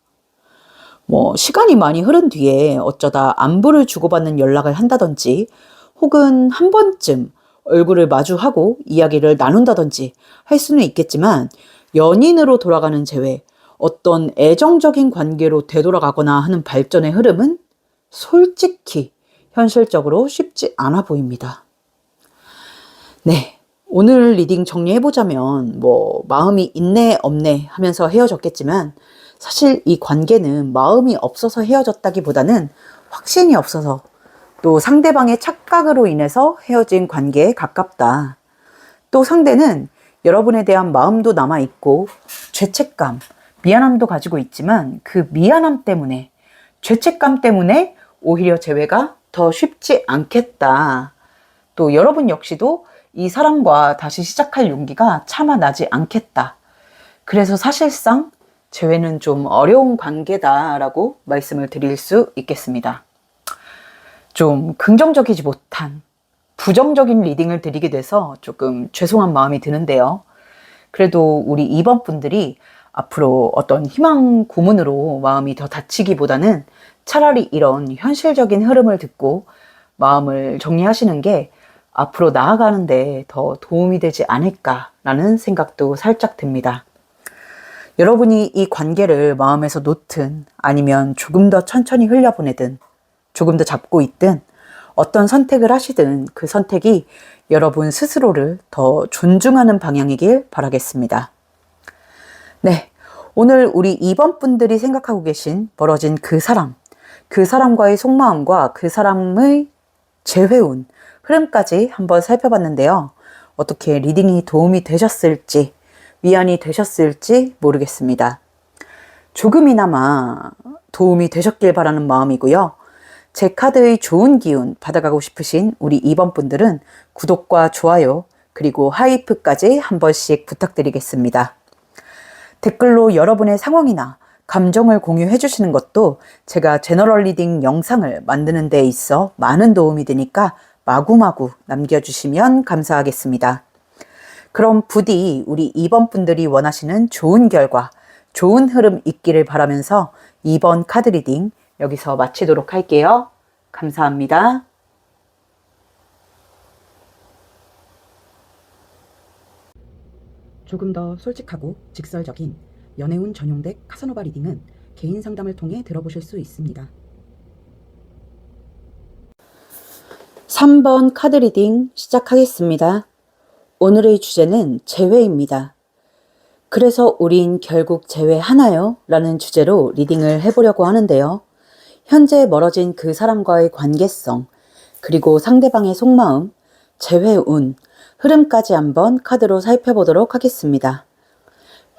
시간이 많이 흐른 뒤에 어쩌다 안부를 주고받는 연락을 한다든지 혹은 한 번쯤 얼굴을 마주하고 이야기를 나눈다든지 할 수는 있겠지만, 연인으로 돌아가는 재회, 어떤 애정적인 관계로 되돌아가거나 하는 발전의 흐름은 솔직히 현실적으로 쉽지 않아 보입니다. 네. 오늘 리딩 정리해보자면, 마음이 있네, 없네 하면서 헤어졌겠지만, 사실 이 관계는 마음이 없어서 헤어졌다기보다는 확신이 없어서, 또 상대방의 착각으로 인해서 헤어진 관계에 가깝다. 또 상대는 여러분에 대한 마음도 남아있고, 죄책감, 미안함도 가지고 있지만 그 미안함 때문에, 죄책감 때문에 오히려 재회가 더 쉽지 않겠다. 또 여러분 역시도 이 사람과 다시 시작할 용기가 차마 나지 않겠다. 그래서 사실상 재회는 좀 어려운 관계다라고 말씀을 드릴 수 있겠습니다. 좀 긍정적이지 못한 부정적인 리딩을 드리게 돼서 조금 죄송한 마음이 드는데요. 그래도 우리 2번 분들이 앞으로 어떤 희망 고문으로 마음이 더 다치기보다는 차라리 이런 현실적인 흐름을 듣고 마음을 정리하시는 게 앞으로 나아가는데 더 도움이 되지 않을까라는 생각도 살짝 듭니다. 여러분이 이 관계를 마음에서 놓든 아니면 조금 더 천천히 흘려보내든 조금 더 잡고 있든 어떤 선택을 하시든 그 선택이 여러분 스스로를 더 존중하는 방향이길 바라겠습니다. 네, 오늘 우리 2번 분들이 생각하고 계신 멀어진 그 사람과의 속마음과 그 사람의 재회운, 흐름까지 한번 살펴봤는데요. 어떻게 리딩이 도움이 되셨을지, 위안이 되셨을지 모르겠습니다. 조금이나마 도움이 되셨길 바라는 마음이고요. 제 카드의 좋은 기운 받아가고 싶으신 우리 2번 분들은 구독과 좋아요, 그리고 하이프까지 한 번씩 부탁드리겠습니다. 댓글로 여러분의 상황이나 감정을 공유해 주시는 것도 제가 제너럴 리딩 영상을 만드는 데 있어 많은 도움이 되니까 마구마구 남겨주시면 감사하겠습니다. 그럼 부디 우리 2번 분들이 원하시는 좋은 결과, 좋은 흐름 있기를 바라면서 2번 카드 리딩 여기서 마치도록 할게요. 감사합니다. 조금 더 솔직하고 직설적인 연애운 전용덱 카사노바 리딩은 개인 상담을 통해 들어보실 수 있습니다. 3번 카드 리딩 시작하겠습니다. 오늘의 주제는 재회입니다. 그래서 우린 결국 재회하나요? 라는 주제로 리딩을 해보려고 하는데요. 현재 멀어진 그 사람과의 관계성, 그리고 상대방의 속마음, 재회운, 흐름까지 한번 카드로 살펴보도록 하겠습니다.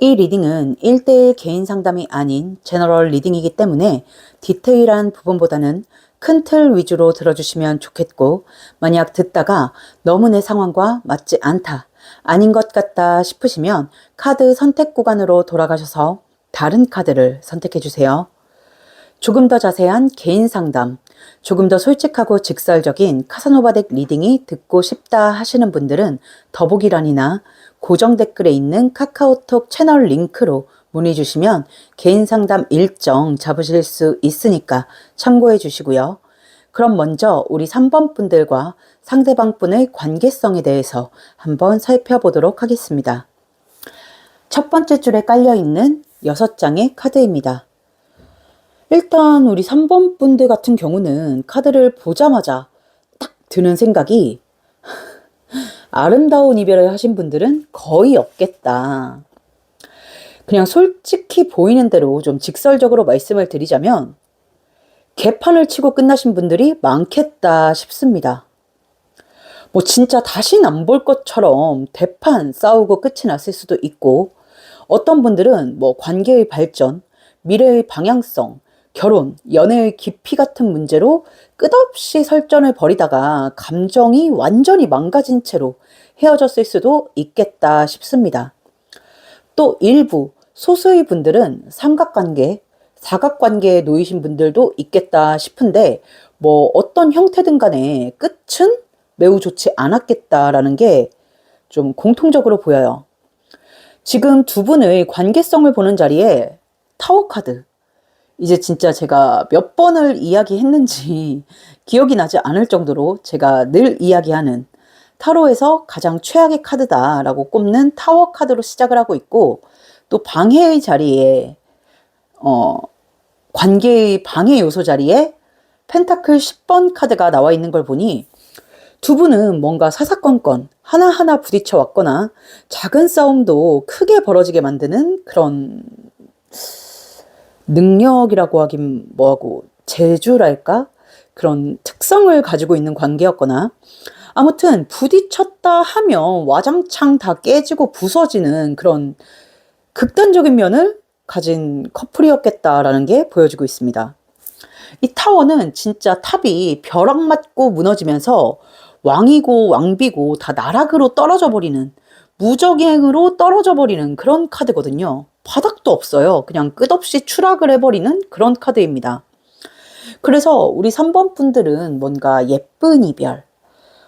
이 리딩은 1대1 개인 상담이 아닌 제너럴 리딩이기 때문에 디테일한 부분보다는 큰 틀 위주로 들어주시면 좋겠고, 만약 듣다가 너무 내 상황과 맞지 않다, 아닌 것 같다 싶으시면 카드 선택 구간으로 돌아가셔서 다른 카드를 선택해 주세요. 조금 더 자세한 개인 상담, 조금 더 솔직하고 직설적인 카사노바 덱 리딩이 듣고 싶다 하시는 분들은 더보기란이나 고정 댓글에 있는 카카오톡 채널 링크로 문의 주시면 개인 상담 일정 잡으실 수 있으니까 참고해 주시고요. 그럼 먼저 우리 3번 분들과 상대방 분의 관계성에 대해서 한번 살펴보도록 하겠습니다. 첫 번째 줄에 깔려 있는 6장의 카드입니다. 일단 우리 3번 분들 같은 경우는 카드를 보자마자 딱 드는 생각이 아름다운 이별을 하신 분들은 거의 없겠다. 그냥 솔직히 보이는 대로 좀 직설적으로 말씀을 드리자면 개판을 치고 끝나신 분들이 많겠다 싶습니다. 뭐 진짜 다신 안 볼 것처럼 대판 싸우고 끝이 났을 수도 있고, 어떤 분들은 뭐 관계의 발전, 미래의 방향성, 결혼, 연애의 깊이 같은 문제로 끝없이 설전을 벌이다가 감정이 완전히 망가진 채로 헤어졌을 수도 있겠다 싶습니다. 또 일부 소수의 분들은 삼각관계, 사각관계에 놓이신 분들도 있겠다 싶은데, 뭐 어떤 형태든 간에 끝은 매우 좋지 않았겠다라는 게 좀 공통적으로 보여요. 지금 두 분의 관계성을 보는 자리에 타워 카드, 이제 진짜 제가 몇 번을 이야기했는지 기억이 나지 않을 정도로 제가 늘 이야기하는 타로에서 가장 최악의 카드다라고 꼽는 타워 카드로 시작을 하고 있고, 또 방해의 자리에 관계의 방해 요소 자리에 펜타클 10번 카드가 나와 있는 걸 보니 두 분은 뭔가 사사건건 하나하나 부딪혀 왔거나 작은 싸움도 크게 벌어지게 만드는 그런 능력이라고 하긴 뭐하고 재주랄까? 그런 특성을 가지고 있는 관계였거나, 아무튼 부딪혔다 하면 와장창 다 깨지고 부서지는 그런 극단적인 면을 가진 커플이었겠다라는 게 보여지고 있습니다. 이 타워는 진짜 탑이 벼락 맞고 무너지면서 왕이고 왕비고 다 나락으로 떨어져 버리는, 무적행으로 떨어져 버리는 그런 카드거든요. 바닥도 없어요. 그냥 끝없이 추락을 해버리는 그런 카드입니다. 그래서 우리 3번 분들은 뭔가 예쁜 이별,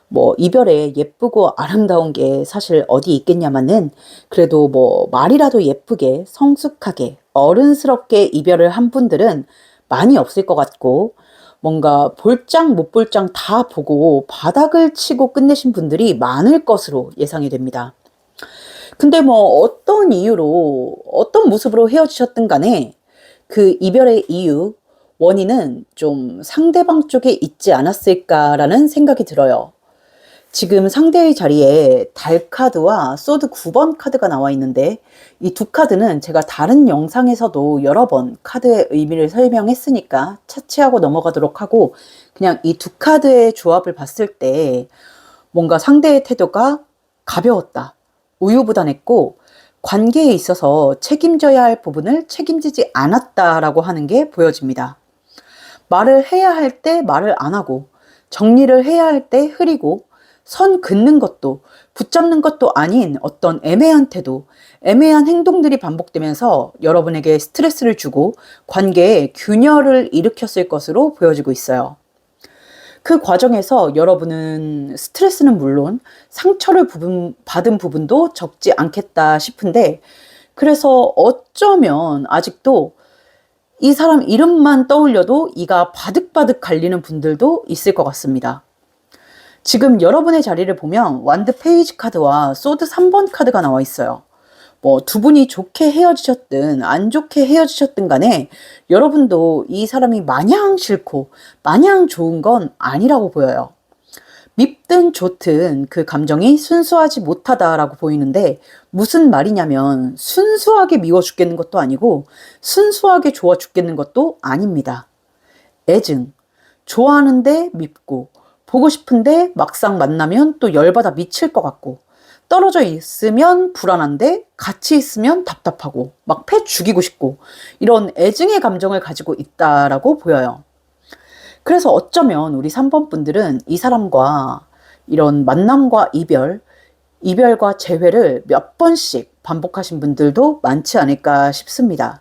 뭐 이별에 예쁘고 아름다운 게 사실 어디 있겠냐마는, 그래도 뭐 말이라도 예쁘게 성숙하게 어른스럽게 이별을 한 분들은 많이 없을 것 같고, 뭔가 볼장 못 볼장 다 보고 바닥을 치고 끝내신 분들이 많을 것으로 예상이 됩니다. 근데 뭐 어떤 이유로 어떤 모습으로 헤어지셨든 간에 그 이별의 이유, 원인은 좀 상대방 쪽에 있지 않았을까라는 생각이 들어요. 지금 상대의 자리에 달 카드와 소드 9번 카드가 나와 있는데, 이 두 카드는 제가 다른 영상에서도 여러 번 카드의 의미를 설명했으니까 차치하고 넘어가도록 하고, 그냥 이 두 카드의 조합을 봤을 때 뭔가 상대의 태도가 가벼웠다, 우유부단했고, 관계에 있어서 책임져야 할 부분을 책임지지 않았다라고 하는 게 보여집니다. 말을 해야 할 때 말을 안 하고, 정리를 해야 할 때 흐리고, 선 긋는 것도 붙잡는 것도 아닌 어떤 애매한 태도, 애매한 행동들이 반복되면서 여러분에게 스트레스를 주고 관계에 균열을 일으켰을 것으로 보여지고 있어요. 그 과정에서 여러분은 스트레스는 물론 상처를 받은 부분도 적지 않겠다 싶은데, 그래서 어쩌면 아직도 이 사람 이름만 떠올려도 이가 바득바득 갈리는 분들도 있을 것 같습니다. 지금 여러분의 자리를 보면 완드 페이지 카드와 소드 3번 카드가 나와 있어요. 뭐 두 분이 좋게 헤어지셨든 안 좋게 헤어지셨든 간에 여러분도 이 사람이 마냥 싫고 마냥 좋은 건 아니라고 보여요. 밉든 좋든 그 감정이 순수하지 못하다라고 보이는데 무슨 말이냐면 순수하게 미워 죽겠는 것도 아니고 순수하게 좋아 죽겠는 것도 아닙니다. 애증. 좋아하는데 밉고 보고 싶은데 막상 만나면 또 열받아 미칠 것 같고 떨어져 있으면 불안한데 같이 있으면 답답하고 막 패 죽이고 싶고 이런 애증의 감정을 가지고 있다라고 보여요. 그래서 어쩌면 우리 3번 분들은 이 사람과 이런 만남과 이별, 이별과 재회를 몇 번씩 반복하신 분들도 많지 않을까 싶습니다.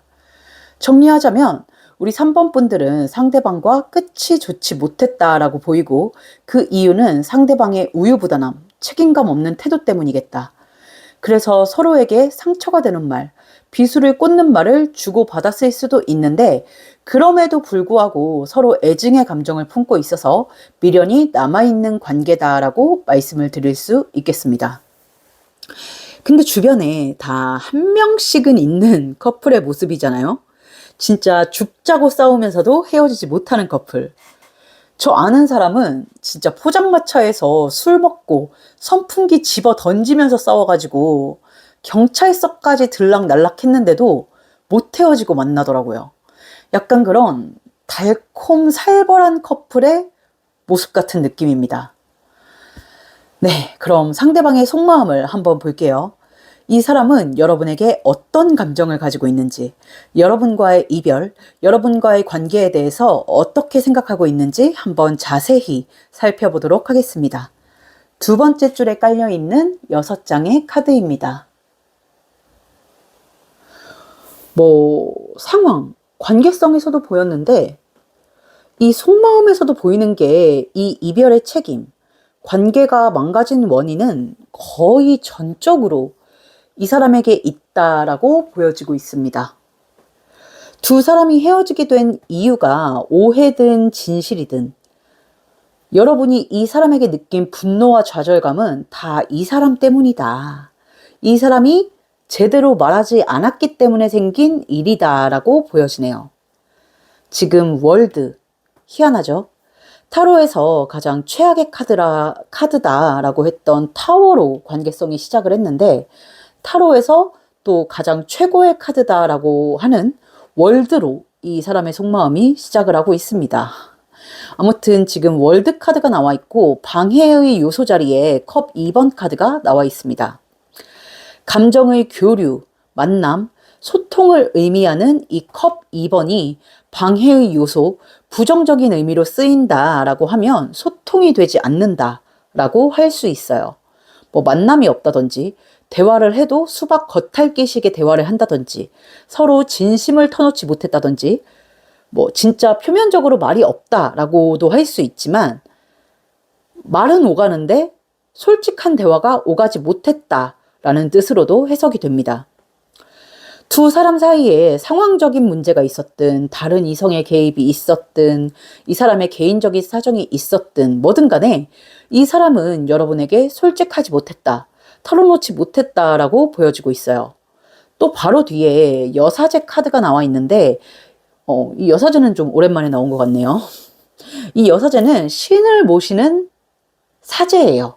정리하자면 우리 3번 분들은 상대방과 끝이 좋지 못했다라고 보이고 그 이유는 상대방의 우유부단함, 책임감 없는 태도 때문이겠다. 그래서 서로에게 상처가 되는 말, 비수를 꽂는 말을 주고받았을 수도 있는데 그럼에도 불구하고 서로 애증의 감정을 품고 있어서 미련이 남아있는 관계다라고 말씀을 드릴 수 있겠습니다. 근데 주변에 다 한 명씩은 있는 커플의 모습이잖아요. 진짜 죽자고 싸우면서도 헤어지지 못하는 커플. 저 아는 사람은 진짜 포장마차에서 술 먹고 선풍기 집어 던지면서 싸워가지고 경찰서까지 들락날락 했는데도 못 헤어지고 만나더라고요. 약간 그런 달콤 살벌한 커플의 모습 같은 느낌입니다. 네, 그럼 상대방의 속마음을 한번 볼게요. 이 사람은 여러분에게 어떤 감정을 가지고 있는지, 여러분과의 이별, 여러분과의 관계에 대해서 어떻게 생각하고 있는지 한번 자세히 살펴보도록 하겠습니다. 두 번째 줄에 깔려있는 6장의 카드입니다. 상황, 관계성에서도 보였는데 이 속마음에서도 보이는 게 이 이별의 책임, 관계가 망가진 원인은 거의 전적으로 이 사람에게 있다라고 보여지고 있습니다. 두 사람이 헤어지게 된 이유가 오해든 진실이든 여러분이 이 사람에게 느낀 분노와 좌절감은 다 이 사람 때문이다. 이 사람이 제대로 말하지 않았기 때문에 생긴 일이다라고 보여지네요. 지금 월드, 희한하죠? 타로에서 가장 최악의 카드다라고 했던 타워로 관계성이 시작을 했는데 타로에서 또 가장 최고의 카드다라고 하는 월드로 이 사람의 속마음이 시작을 하고 있습니다. 아무튼 지금 월드 카드가 나와 있고 방해의 요소 자리에 컵 2번 카드가 나와 있습니다. 감정의 교류, 만남, 소통을 의미하는 이 컵 2번이 방해의 요소, 부정적인 의미로 쓰인다라고 하면 소통이 되지 않는다라고 할 수 있어요. 만남이 없다든지 대화를 해도 수박 겉핥기식의 대화를 한다든지 서로 진심을 터놓지 못했다든지 진짜 표면적으로 말이 없다라고도 할 수 있지만 말은 오가는데 솔직한 대화가 오가지 못했다라는 뜻으로도 해석이 됩니다. 두 사람 사이에 상황적인 문제가 있었든 다른 이성의 개입이 있었든 이 사람의 개인적인 사정이 있었든 뭐든 간에 이 사람은 여러분에게 솔직하지 못했다, 털어놓지 못했다라고 보여지고 있어요. 또 바로 뒤에 여사제 카드가 나와 있는데 이 여사제는 좀 오랜만에 나온 것 같네요. 이 여사제는 신을 모시는 사제예요.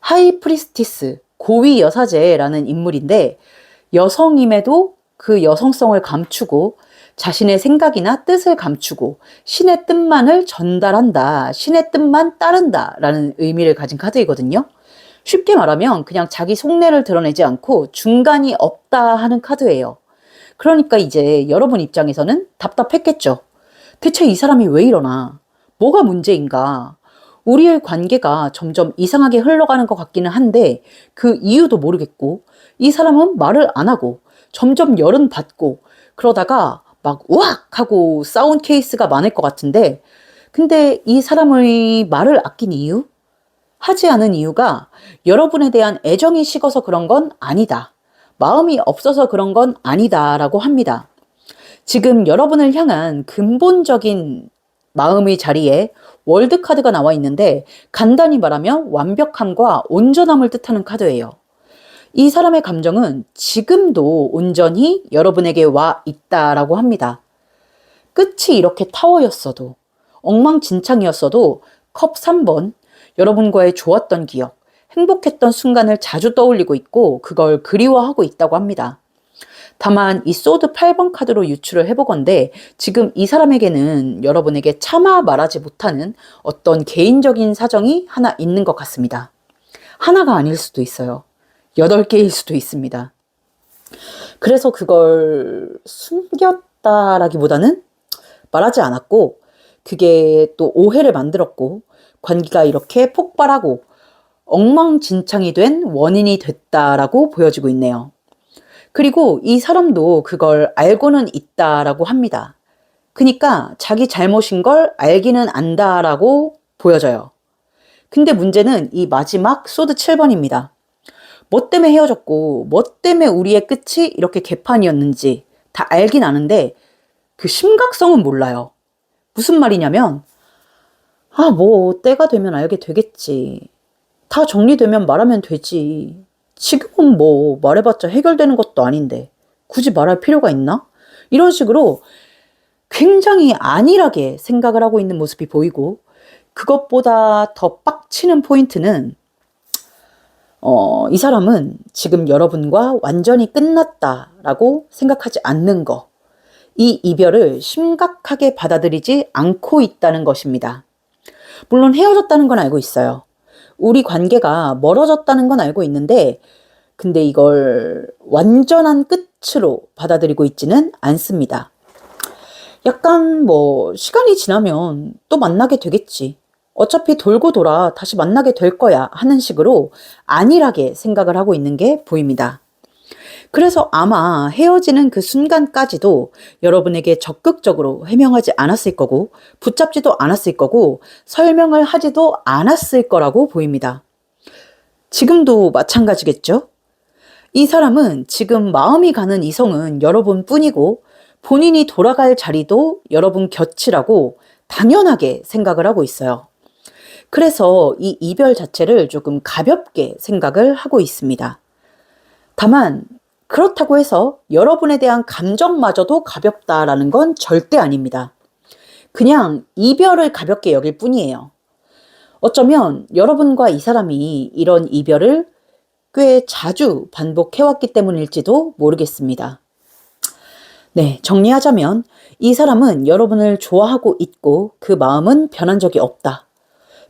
하이프리스티스, 고위 여사제라는 인물인데 여성임에도 그 여성성을 감추고 자신의 생각이나 뜻을 감추고 신의 뜻만을 전달한다, 신의 뜻만 따른다 라는 의미를 가진 카드이거든요. 쉽게 말하면 그냥 자기 속내를 드러내지 않고 중간이 없다 하는 카드예요. 그러니까 이제 여러분 입장에서는 답답했겠죠. 대체 이 사람이 왜 이러나? 뭐가 문제인가? 우리의 관계가 점점 이상하게 흘러가는 것 같기는 한데 그 이유도 모르겠고 이 사람은 말을 안 하고 점점 열은 받고 그러다가 막 우악 하고 싸운 케이스가 많을 것 같은데 근데 이 사람의 말을 아낀 이유? 하지 않은 이유가 여러분에 대한 애정이 식어서 그런 건 아니다. 마음이 없어서 그런 건 아니다라고 합니다. 지금 여러분을 향한 근본적인 마음의 자리에 월드 카드가 나와 있는데 간단히 말하면 완벽함과 온전함을 뜻하는 카드예요. 이 사람의 감정은 지금도 온전히 여러분에게 와 있다라고 합니다. 끝이 이렇게 타워였어도 엉망진창이었어도 컵 3번 여러분과의 좋았던 기억, 행복했던 순간을 자주 떠올리고 있고 그걸 그리워하고 있다고 합니다. 다만 이 소드 8번 카드로 유추를 해보건대 지금 이 사람에게는 여러분에게 차마 말하지 못하는 어떤 개인적인 사정이 하나 있는 것 같습니다. 하나가 아닐 수도 있어요. 8개일 수도 있습니다. 그래서 그걸 숨겼다라기보다는 말하지 않았고 그게 또 오해를 만들었고 관계가 이렇게 폭발하고 엉망진창이 된 원인이 됐다라고 보여지고 있네요. 그리고 이 사람도 그걸 알고는 있다라고 합니다. 그러니까 자기 잘못인 걸 알기는 안다라고 보여져요. 근데 문제는 이 마지막 소드 7번입니다. 뭐 때문에 헤어졌고 뭐 때문에 우리의 끝이 이렇게 개판이었는지 다 알긴 아는데 그 심각성은 몰라요. 무슨 말이냐면 뭐 때가 되면 알게 되겠지. 다 정리되면 말하면 되지. 지금은 뭐 말해봤자 해결되는 것도 아닌데 굳이 말할 필요가 있나? 이런 식으로 굉장히 안일하게 생각을 하고 있는 모습이 보이고 그것보다 더 빡치는 포인트는 이 사람은 지금 여러분과 완전히 끝났다라고 생각하지 않는 거. 이 이별을 심각하게 받아들이지 않고 있다는 것입니다. 물론 헤어졌다는 건 알고 있어요. 우리 관계가 멀어졌다는 건 알고 있는데 근데 이걸 완전한 끝으로 받아들이고 있지는 않습니다. 약간 시간이 지나면 또 만나게 되겠지. 어차피 돌고 돌아 다시 만나게 될 거야 하는 식으로 안일하게 생각을 하고 있는 게 보입니다. 그래서 아마 헤어지는 그 순간까지도 여러분에게 적극적으로 해명하지 않았을 거고 붙잡지도 않았을 거고 설명을 하지도 않았을 거라고 보입니다. 지금도 마찬가지겠죠? 이 사람은 지금 마음이 가는 이성은 여러분뿐이고 본인이 돌아갈 자리도 여러분 곁이라고 당연하게 생각을 하고 있어요. 그래서 이 이별 자체를 조금 가볍게 생각을 하고 있습니다. 다만 그렇다고 해서 여러분에 대한 감정마저도 가볍다라는 건 절대 아닙니다. 그냥 이별을 가볍게 여길 뿐이에요. 어쩌면 여러분과 이 사람이 이런 이별을 꽤 자주 반복해왔기 때문일지도 모르겠습니다. 네, 정리하자면 이 사람은 여러분을 좋아하고 있고 그 마음은 변한 적이 없다.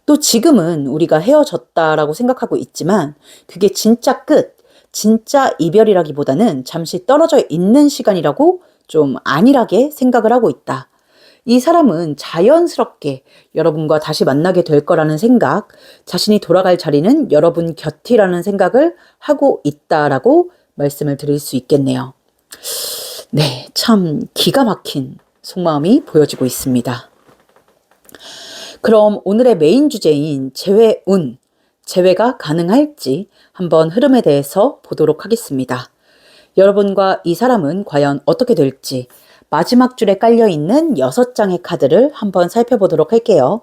또 지금은 우리가 헤어졌다라고 생각하고 있지만 그게 진짜 끝, 진짜 이별이라기보다는 잠시 떨어져 있는 시간이라고 좀 안일하게 생각을 하고 있다. 이 사람은 자연스럽게 여러분과 다시 만나게 될 거라는 생각, 자신이 돌아갈 자리는 여러분 곁이라는 생각을 하고 있다라고 말씀을 드릴 수 있겠네요. 네, 참 기가 막힌 속마음이 보여지고 있습니다. 그럼 오늘의 메인 주제인 재회운, 재회가 가능할지 한번 흐름에 대해서 보도록 하겠습니다. 여러분과 이 사람은 과연 어떻게 될지 마지막 줄에 깔려있는 6장의 카드를 한번 살펴보도록 할게요.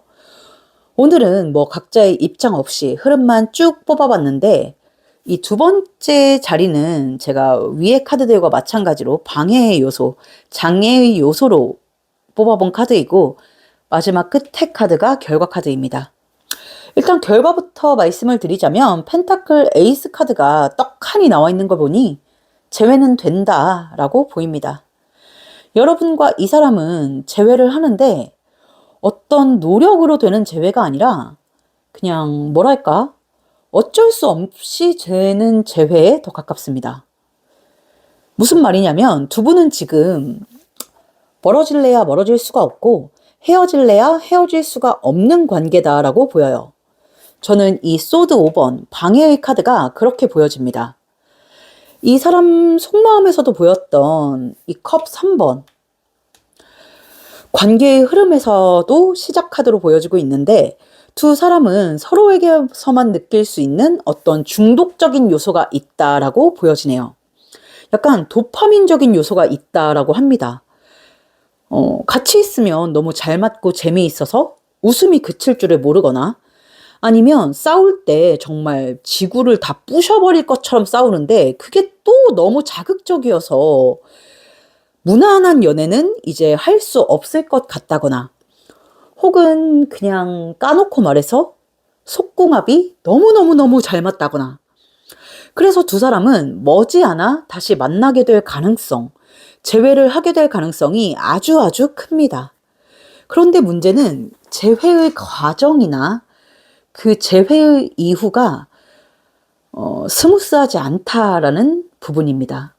오늘은 각자의 입장 없이 흐름만 쭉 뽑아봤는데 이 두 번째 자리는 제가 위의 카드들과 마찬가지로 방해의 요소, 장애의 요소로 뽑아본 카드이고 마지막 끝의 카드가 결과 카드입니다. 일단 결과부터 말씀을 드리자면 펜타클 에이스 카드가 떡하니 나와 있는 걸 보니 재회는 된다라고 보입니다. 여러분과 이 사람은 재회를 하는데 어떤 노력으로 되는 재회가 아니라 그냥 뭐랄까 어쩔 수 없이 되는 재회에 더 가깝습니다. 무슨 말이냐면 두 분은 지금 멀어질래야 멀어질 수가 없고 헤어질래야 헤어질 수가 없는 관계다라고 보여요. 저는 이 소드 5번 방해의 카드가 그렇게 보여집니다. 이 사람 속마음에서도 보였던 이 컵 3번 관계의 흐름에서도 시작 카드로 보여지고 있는데 두 사람은 서로에게서만 느낄 수 있는 어떤 중독적인 요소가 있다라고 보여지네요. 약간 도파민적인 요소가 있다라고 합니다. 같이 있으면 너무 잘 맞고 재미있어서 웃음이 그칠 줄을 모르거나 아니면 싸울 때 정말 지구를 다 부셔버릴 것처럼 싸우는데 그게 또 너무 자극적이어서 무난한 연애는 이제 할 수 없을 것 같다거나 혹은 그냥 까놓고 말해서 속궁합이 너무너무너무 잘 맞다거나, 그래서 두 사람은 머지않아 다시 만나게 될 가능성, 재회를 하게 될 가능성이 아주 아주 큽니다. 그런데 문제는 재회의 과정이나 그 재회의 이후가 스무스하지 않다라는 부분입니다.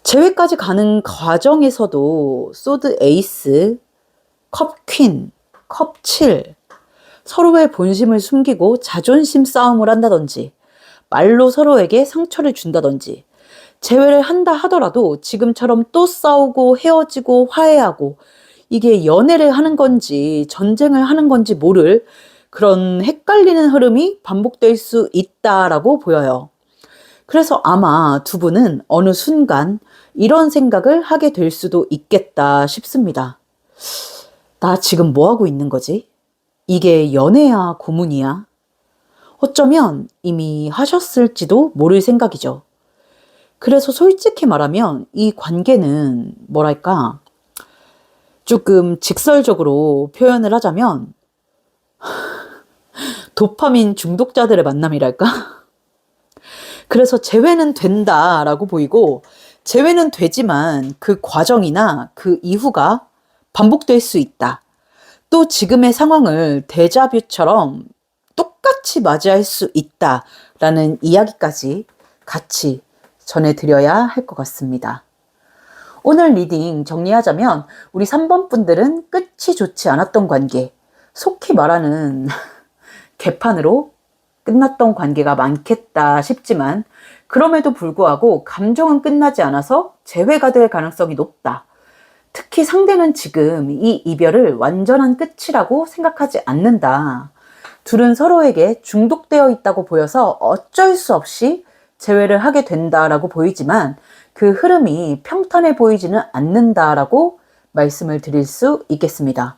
재회까지 가는 과정에서도 소드 에이스, 컵 퀸, 컵 7, 서로의 본심을 숨기고 자존심 싸움을 한다든지, 말로 서로에게 상처를 준다든지, 재회를 한다 하더라도 지금처럼 또 싸우고 헤어지고 화해하고, 이게 연애를 하는 건지 전쟁을 하는 건지 모를 그런 헷갈리는 흐름이 반복될 수 있다라고 보여요. 그래서 아마 두 분은 어느 순간 이런 생각을 하게 될 수도 있겠다 싶습니다. 나 지금 뭐 하고 있는 거지? 이게 연애야, 고문이야? 어쩌면 이미 하셨을지도 모를 생각이죠. 그래서 솔직히 말하면 이 관계는 뭐랄까, 조금 직설적으로 표현을 하자면 도파민 중독자들의 만남이랄까? 그래서 재회는 된다라고 보이고, 재회는 되지만 그 과정이나 그 이후가 반복될 수 있다. 또 지금의 상황을 데자뷰처럼 똑같이 맞이할 수 있다라는 이야기까지 같이 전해드려야 할 것 같습니다. 오늘 리딩 정리하자면 우리 3번 분들은 끝이 좋지 않았던 관계, 속히 말하는 개판으로 끝났던 관계가 많겠다 싶지만, 그럼에도 불구하고 감정은 끝나지 않아서 재회가 될 가능성이 높다. 특히 상대는 지금 이 이별을 완전한 끝이라고 생각하지 않는다. 둘은 서로에게 중독되어 있다고 보여서 어쩔 수 없이 재회를 하게 된다라고 보이지만, 그 흐름이 평탄해 보이지는 않는다라고 말씀을 드릴 수 있겠습니다.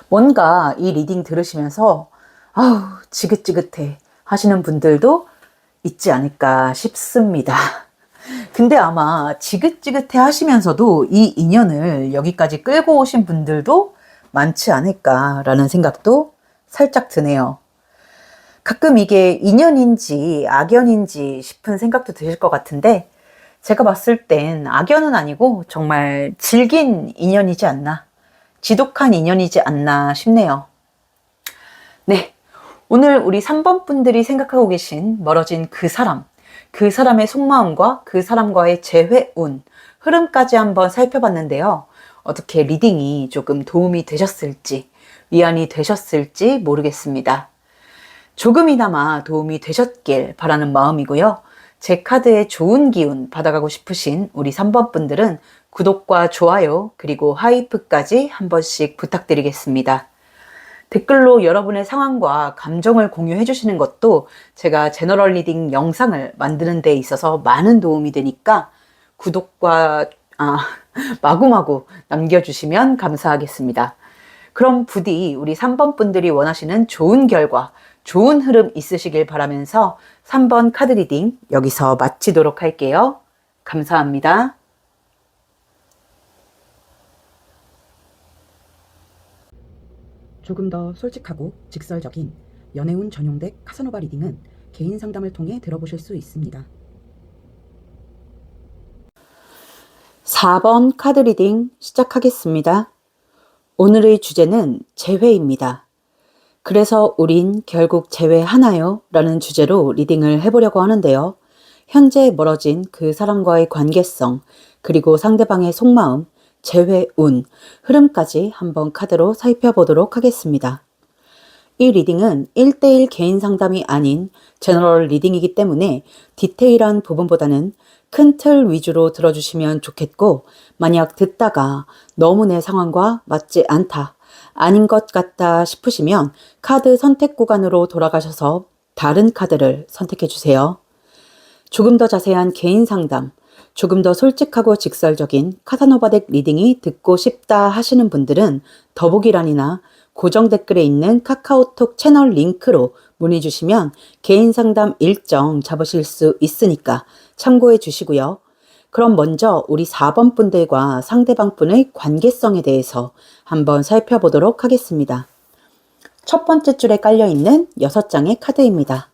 뭔가 이 리딩 들으시면서 아우 지긋지긋해 하시는 분들도 있지 않을까 싶습니다. 근데 아마 지긋지긋해 하시면서도 이 인연을 여기까지 끌고 오신 분들도 많지 않을까라는 생각도 살짝 드네요. 가끔 이게 인연인지 악연인지 싶은 생각도 드실 것 같은데, 제가 봤을 땐 악연은 아니고 정말 질긴 인연이지 않나, 지독한 인연이지 않나 싶네요. 네, 오늘 우리 3번 분들이 생각하고 계신 멀어진 그 사람, 그 사람의 속마음과 그 사람과의 재회운, 흐름까지 한번 살펴봤는데요. 어떻게 리딩이 조금 도움이 되셨을지, 위안이 되셨을지 모르겠습니다. 조금이나마 도움이 되셨길 바라는 마음이고요. 제 카드에 좋은 기운 받아가고 싶으신 우리 3번 분들은 구독과 좋아요 그리고 하이프까지 한 번씩 부탁드리겠습니다. 댓글로 여러분의 상황과 감정을 공유해 주시는 것도 제가 제너럴 리딩 영상을 만드는 데 있어서 많은 도움이 되니까 구독과 마구마구 남겨주시면 감사하겠습니다. 그럼 부디 우리 3번 분들이 원하시는 좋은 결과, 좋은 흐름 있으시길 바라면서 3번 카드 리딩 여기서 마치도록 할게요. 감사합니다. 조금 더 솔직하고 직설적인 연애운 전용덱 카사노바 리딩은 개인 상담을 통해 들어보실 수 있습니다. 4번 카드 리딩 시작하겠습니다. 오늘의 주제는 재회입니다. 그래서 우린 결국 재회하나요? 라는 주제로 리딩을 해보려고 하는데요. 현재 멀어진 그 사람과의 관계성, 그리고 상대방의 속마음, 재회운, 흐름까지 한번 카드로 살펴보도록 하겠습니다. 이 리딩은 1대1 개인 상담이 아닌 제너럴 리딩이기 때문에 디테일한 부분보다는 큰 틀 위주로 들어주시면 좋겠고, 만약 듣다가 너무 내 상황과 맞지 않다, 아닌 것 같다 싶으시면 카드 선택 구간으로 돌아가셔서 다른 카드를 선택해 주세요. 조금 더 자세한 개인 상담, 조금 더 솔직하고 직설적인 카사노바 덱 리딩이 듣고 싶다 하시는 분들은 더보기란이나 고정 댓글에 있는 카카오톡 채널 링크로 문의 주시면 개인 상담 일정 잡으실 수 있으니까 참고해 주시고요. 그럼 먼저 우리 4번 분들과 상대방 분의 관계성에 대해서 한번 살펴보도록 하겠습니다. 첫 번째 줄에 깔려있는 6장의 카드입니다.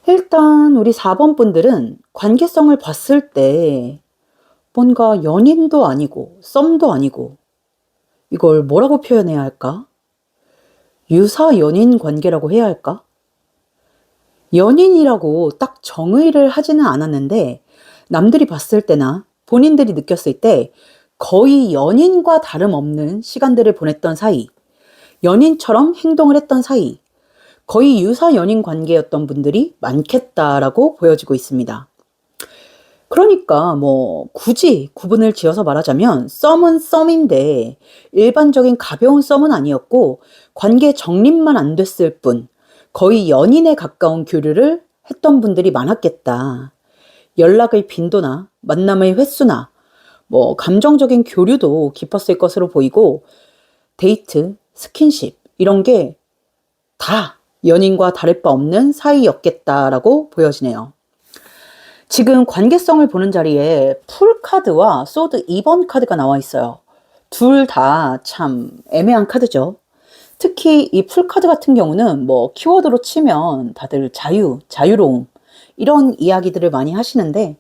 일단 우리 4번 분들은 관계성을 봤을 때 뭔가 연인도 아니고 썸도 아니고 이걸 뭐라고 표현해야 할까? 유사 연인 관계라고 해야 할까? 연인이라고 딱 정의를 하지는 않았는데 남들이 봤을 때나 본인들이 느꼈을 때 거의 연인과 다름없는 시간들을 보냈던 사이, 연인처럼 행동을 했던 사이, 거의 유사 연인 관계였던 분들이 많겠다라고 보여지고 있습니다. 그러니까 뭐 굳이 구분을 지어서 말하자면 썸은 썸인데 일반적인 가벼운 썸은 아니었고 관계 정립만 안 됐을 뿐 거의 연인에 가까운 교류를 했던 분들이 많았겠다. 연락의 빈도나 만남의 횟수나 뭐 감정적인 교류도 깊었을 것으로 보이고 데이트, 스킨십 이런 게 다 연인과 다를 바 없는 사이였겠다라고 보여지네요. 지금 관계성을 보는 자리에 풀 카드와 소드 2번 카드가 나와 있어요. 둘 다 참 애매한 카드죠. 특히 이 풀 카드 같은 경우는 뭐 키워드로 치면 다들 자유로움 이런 이야기들을 많이 하시는데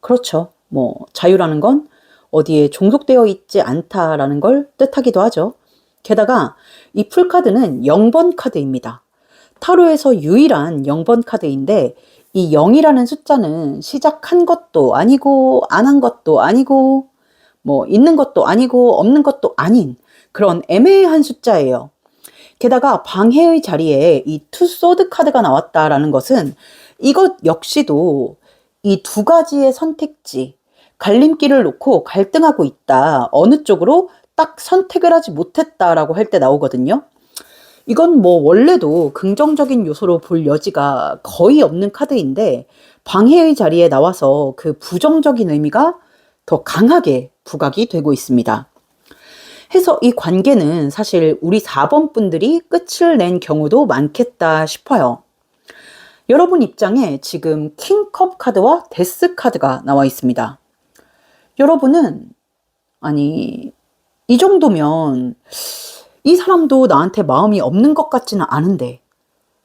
그렇죠. 뭐 자유라는 건 어디에 종속되어 있지 않다라는 걸 뜻하기도 하죠. 게다가 이 풀 카드는 0번 카드입니다. 타로에서 유일한 0번 카드인데 이 0이라는 숫자는 시작한 것도 아니고 안 한 것도 아니고 뭐 있는 것도 아니고 없는 것도 아닌 그런 애매한 숫자예요. 게다가 방해의 자리에 이 투 소드 카드가 나왔다라는 것은 이것 역시도 이 두 가지의 선택지, 갈림길을 놓고 갈등하고 있다. 어느 쪽으로 딱 선택을 하지 못했다라고 할 때 나오거든요. 이건 뭐 원래도 긍정적인 요소로 볼 여지가 거의 없는 카드인데 방해의 자리에 나와서 그 부정적인 의미가 더 강하게 부각이 되고 있습니다. 해서 이 관계는 사실 우리 4번 분들이 끝을 낸 경우도 많겠다 싶어요. 여러분 입장에 지금 킹컵 카드와 데스 카드가 나와 있습니다. 여러분은 아니 이 정도면 이 사람도 나한테 마음이 없는 것 같지는 않은데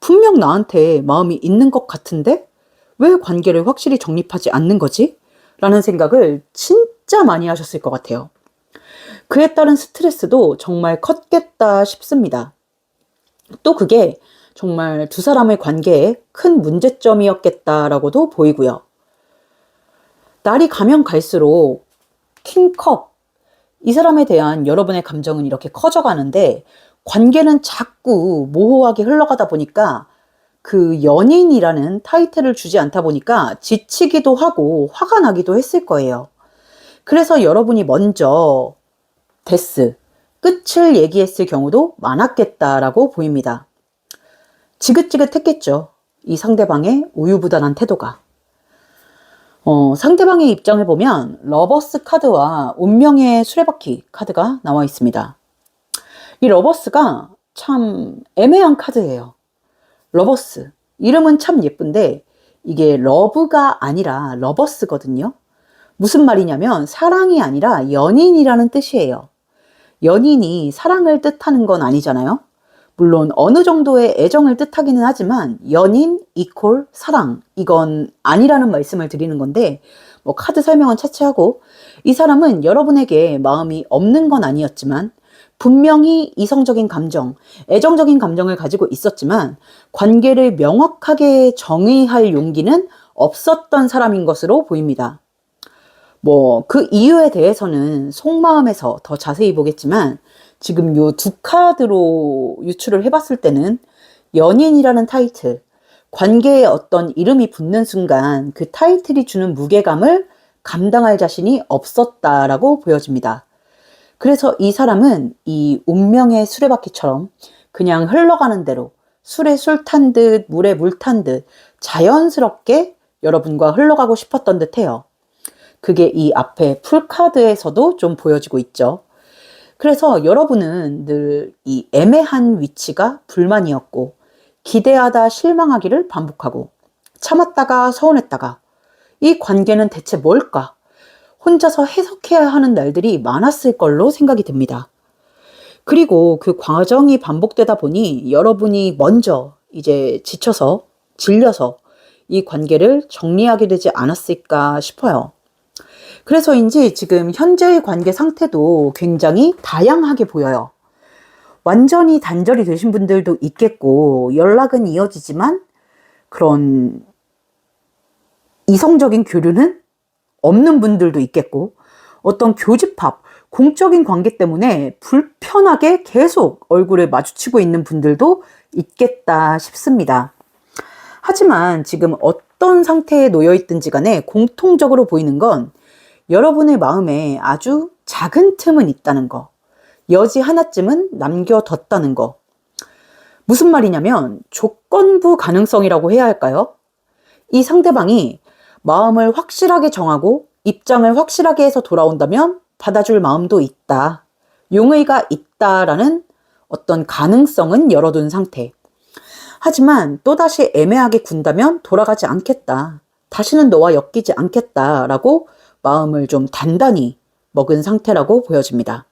분명 나한테 마음이 있는 것 같은데 왜 관계를 확실히 정립하지 않는 거지? 라는 생각을 진짜 많이 하셨을 것 같아요. 그에 따른 스트레스도 정말 컸겠다 싶습니다. 또 그게 정말 두 사람의 관계에 큰 문제점이었겠다라고도 보이고요. 날이 가면 갈수록 킹컵, 이 사람에 대한 여러분의 감정은 이렇게 커져가는데 관계는 자꾸 모호하게 흘러가다 보니까 그 연인이라는 타이틀을 주지 않다 보니까 지치기도 하고 화가 나기도 했을 거예요. 그래서 여러분이 먼저 데스, 끝을 얘기했을 경우도 많았겠다라고 보입니다. 지긋지긋했겠죠. 이 상대방의 우유부단한 태도가. 상대방의 입장을 보면 러버스 카드와 운명의 수레바퀴 카드가 나와 있습니다. 이 러버스가 참 애매한 카드예요. 러버스. 이름은 참 예쁜데 이게 러브가 아니라 러버스거든요. 무슨 말이냐면 사랑이 아니라 연인이라는 뜻이에요. 연인이 사랑을 뜻하는 건 아니잖아요. 물론 어느 정도의 애정을 뜻하기는 하지만 연인 이퀄 사랑 이건 아니라는 말씀을 드리는 건데 뭐 카드 설명은 차치하고 이 사람은 여러분에게 마음이 없는 건 아니었지만 분명히 이성적인 감정, 애정적인 감정을 가지고 있었지만 관계를 명확하게 정의할 용기는 없었던 사람인 것으로 보입니다. 뭐 그 이유에 대해서는 속마음에서 더 자세히 보겠지만 지금 요 두 카드로 유출을 해봤을 때는 연인이라는 타이틀, 관계에 어떤 이름이 붙는 순간 그 타이틀이 주는 무게감을 감당할 자신이 없었다라고 보여집니다. 그래서 이 사람은 이 운명의 수레바퀴처럼 그냥 흘러가는 대로 술에 술 탄 듯 물에 물 탄 듯 자연스럽게 여러분과 흘러가고 싶었던 듯해요. 그게 이 앞에 풀카드에서도 좀 보여지고 있죠. 그래서 여러분은 늘 이 애매한 위치가 불만이었고 기대하다 실망하기를 반복하고 참았다가 서운했다가 이 관계는 대체 뭘까? 혼자서 해석해야 하는 날들이 많았을 걸로 생각이 듭니다. 그리고 그 과정이 반복되다 보니 여러분이 먼저 이제 지쳐서, 질려서 이 관계를 정리하게 되지 않았을까 싶어요. 그래서인지 지금 현재의 관계 상태도 굉장히 다양하게 보여요. 완전히 단절이 되신 분들도 있겠고, 연락은 이어지지만 그런 이성적인 교류는 없는 분들도 있겠고, 어떤 교집합, 공적인 관계 때문에 불편하게 계속 얼굴을 마주치고 있는 분들도 있겠다 싶습니다. 하지만 지금 어떤 상태에 놓여 있든지 간에 공통적으로 보이는 건 여러분의 마음에 아주 작은 틈은 있다는 거, 여지 하나쯤은 남겨뒀다는 거. 무슨 말이냐면 조건부 가능성이라고 해야 할까요? 이 상대방이 마음을 확실하게 정하고 입장을 확실하게 해서 돌아온다면 받아줄 마음도 있다. 용의가 있다라는 어떤 가능성은 열어둔 상태. 하지만 또다시 애매하게 군다면 돌아가지 않겠다. 다시는 너와 엮이지 않겠다라고 마음을 좀 단단히 먹은 상태라고 보여집니다.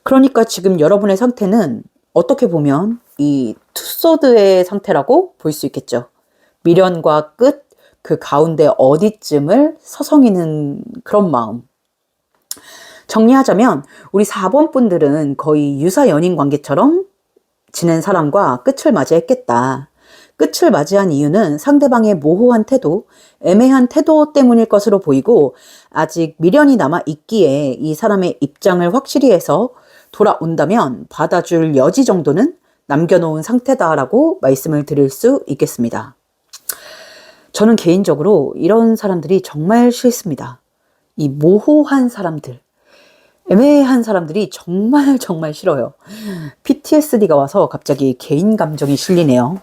그러니까 지금 여러분의 상태는 어떻게 보면 이 투소드의 상태라고 볼 수 있겠죠. 미련과 끝, 그 가운데 어디쯤을 서성이는 그런 마음. 정리하자면 우리 4번 분들은 거의 유사 연인 관계처럼 지낸 사람과 끝을 맞이했겠다. 끝을 맞이한 이유는 상대방의 모호한 태도, 애매한 태도 때문일 것으로 보이고 아직 미련이 남아 있기에 이 사람의 입장을 확실히 해서 돌아온다면 받아줄 여지 정도는 남겨놓은 상태다라고 말씀을 드릴 수 있겠습니다. 저는 개인적으로 이런 사람들이 정말 싫습니다. 이 모호한 사람들, 애매한 사람들이 정말 정말 싫어요. PTSD가 와서 갑자기 개인 감정이 실리네요.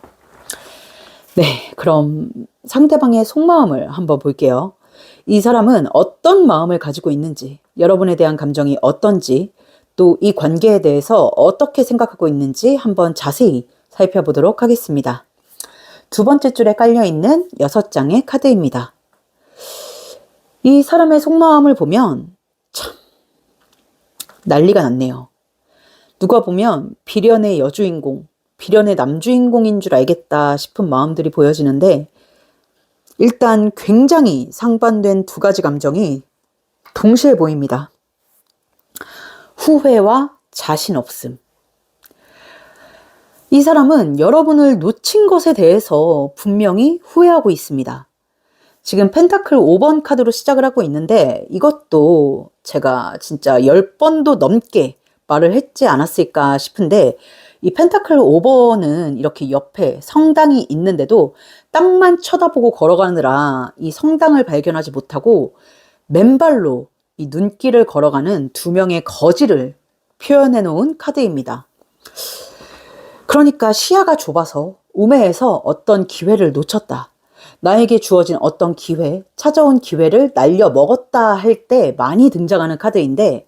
네, 그럼 상대방의 속마음을 한번 볼게요. 이 사람은 어떤 마음을 가지고 있는지, 여러분에 대한 감정이 어떤지, 또 이 관계에 대해서 어떻게 생각하고 있는지 한번 자세히 살펴보도록 하겠습니다. 두 번째 줄에 깔려있는 6장의 카드입니다. 이 사람의 속마음을 보면 참 난리가 났네요. 누가 보면 비련의 여주인공, 비련의 남주인공인 줄 알겠다 싶은 마음들이 보여지는데 일단 굉장히 상반된 두 가지 감정이 동시에 보입니다. 후회와 자신 없음. 이 사람은 여러분을 놓친 것에 대해서 분명히 후회하고 있습니다. 지금 펜타클 5번 카드로 시작을 하고 있는데 이것도 제가 진짜 10번도 넘게 말을 했지 않았을까 싶은데 이 펜타클 5번은 이렇게 옆에 성당이 있는데도 땅만 쳐다보고 걸어가느라 이 성당을 발견하지 못하고 맨발로 이 눈길을 걸어가는 두 명의 거지를 표현해 놓은 카드입니다. 그러니까 시야가 좁아서 우매해서 어떤 기회를 놓쳤다. 나에게 주어진 어떤 기회, 찾아온 기회를 날려 먹었다 할 때 많이 등장하는 카드인데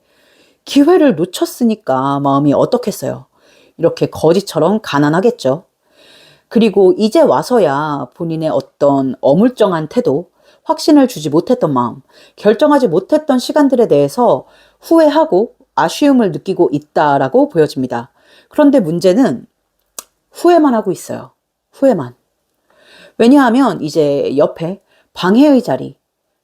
기회를 놓쳤으니까 마음이 어떻겠어요? 이렇게 거지처럼 가난하겠죠. 그리고 이제 와서야 본인의 어떤 어물쩡한 태도, 확신을 주지 못했던 마음, 결정하지 못했던 시간들에 대해서 후회하고 아쉬움을 느끼고 있다라고 보여집니다. 그런데 문제는 후회만 하고 있어요. 후회만. 왜냐하면 이제 옆에 방해의 자리,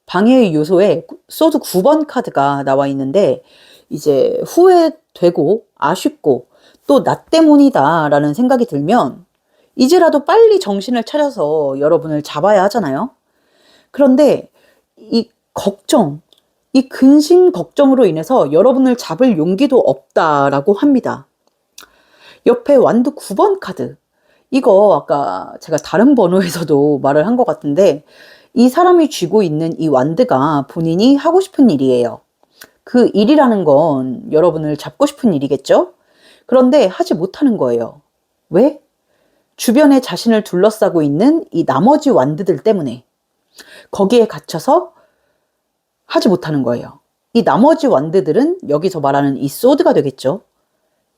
방해의 요소에 소드 9번 카드가 나와 있는데 이제 후회되고 아쉽고 또 나 때문이다 라는 생각이 들면 이제라도 빨리 정신을 차려서 여러분을 잡아야 하잖아요. 그런데 이 걱정, 이 근심 걱정으로 인해서 여러분을 잡을 용기도 없다라고 합니다. 옆에 완드 9번 카드. 이거 아까 제가 다른 번호에서도 말을 한 것 같은데 이 사람이 쥐고 있는 이 완드가 본인이 하고 싶은 일이에요. 그 일이라는 건 여러분을 잡고 싶은 일이겠죠? 그런데 하지 못하는 거예요. 왜? 주변에 자신을 둘러싸고 있는 이 나머지 완드들 때문에 거기에 갇혀서 하지 못하는 거예요. 이 나머지 완드들은 여기서 말하는 이 소드가 되겠죠.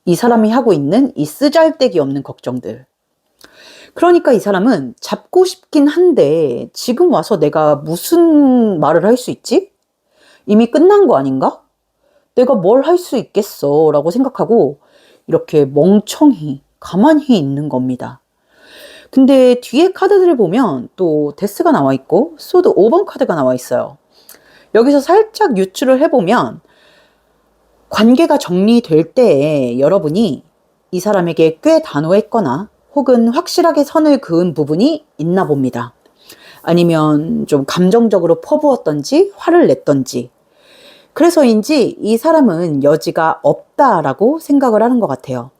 이 사람이 하고 있는 이 쓰잘데기 없는 걱정들. 그러니까 이 사람은 잡고 싶긴 한데 지금 와서 내가 무슨 말을 할 수 있지? 이미 끝난 거 아닌가? 내가 뭘 할 수 있겠어 라고 생각하고 이렇게 멍청히 가만히 있는 겁니다. 근데 뒤에 카드들을 보면 또 데스가 나와 있고 소드 5번 카드가 나와 있어요. 여기서 살짝 유추를 해보면 관계가 정리될 때에 여러분이 이 사람에게 꽤 단호했거나 혹은 확실하게 선을 그은 부분이 있나 봅니다. 아니면 좀 감정적으로 퍼부었던지 화를 냈던지, 그래서인지 이 사람은 여지가 없다라고 생각을 하는 것 같아요.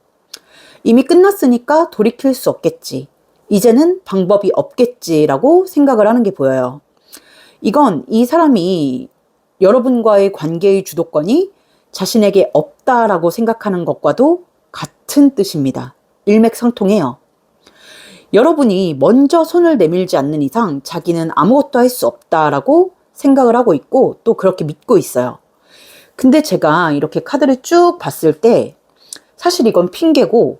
이미 끝났으니까 돌이킬 수 없겠지. 이제는 방법이 없겠지라고 생각을 하는 게 보여요. 이건 이 사람이 여러분과의 관계의 주도권이 자신에게 없다라고 생각하는 것과도 같은 뜻입니다. 일맥상통해요. 여러분이 먼저 손을 내밀지 않는 이상 자기는 아무것도 할 수 없다라고 생각을 하고 있고 또 그렇게 믿고 있어요. 근데 제가 이렇게 카드를 쭉 봤을 때 사실 이건 핑계고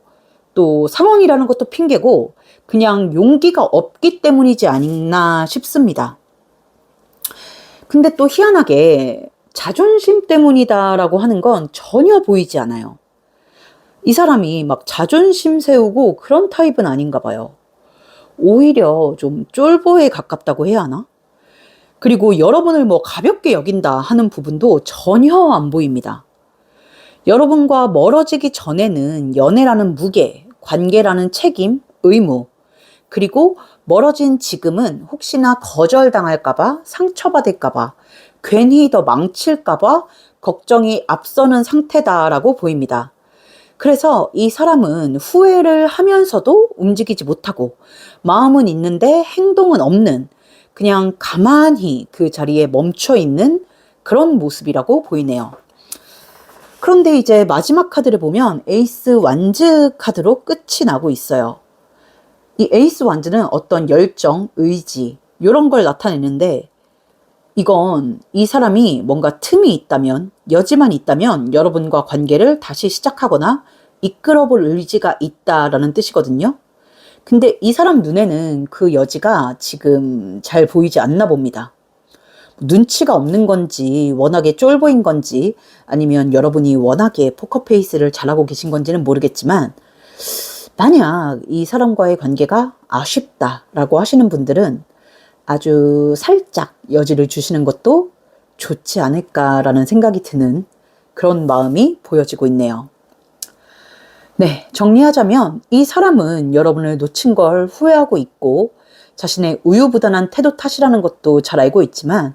또 상황이라는 것도 핑계고 그냥 용기가 없기 때문이지 않나 싶습니다. 근데 또 희한하게 자존심 때문이다라고 하는 건 전혀 보이지 않아요. 이 사람이 막 자존심 세우고 그런 타입은 아닌가 봐요. 오히려 좀 쫄보에 가깝다고 해야 하나? 그리고 여러분을 뭐 가볍게 여긴다 하는 부분도 전혀 안 보입니다. 여러분과 멀어지기 전에는 연애라는 무게, 관계라는 책임, 의무, 그리고 멀어진 지금은 혹시나 거절당할까봐, 상처받을까봐, 괜히 더 망칠까봐 걱정이 앞서는 상태다라고 보입니다. 그래서 이 사람은 후회를 하면서도 움직이지 못하고 마음은 있는데 행동은 없는, 그냥 가만히 그 자리에 멈춰 있는 그런 모습이라고 보이네요. 그런데 이제 마지막 카드를 보면 에이스 완즈 카드로 끝이 나고 있어요. 이 에이스 완즈는 어떤 열정, 의지 이런 걸 나타내는데 이건 이 사람이 뭔가 틈이 있다면, 여지만 있다면 여러분과 관계를 다시 시작하거나 이끌어볼 의지가 있다라는 뜻이거든요. 근데 이 사람 눈에는 그 여지가 지금 잘 보이지 않나 봅니다. 눈치가 없는 건지 워낙에 쫄보인 건지 아니면 여러분이 워낙에 포커페이스를 잘하고 계신 건지는 모르겠지만 만약 이 사람과의 관계가 아쉽다라고 하시는 분들은 아주 살짝 여지를 주시는 것도 좋지 않을까라는 생각이 드는 그런 마음이 보여지고 있네요. 네, 정리하자면 이 사람은 여러분을 놓친 걸 후회하고 있고 자신의 우유부단한 태도 탓이라는 것도 잘 알고 있지만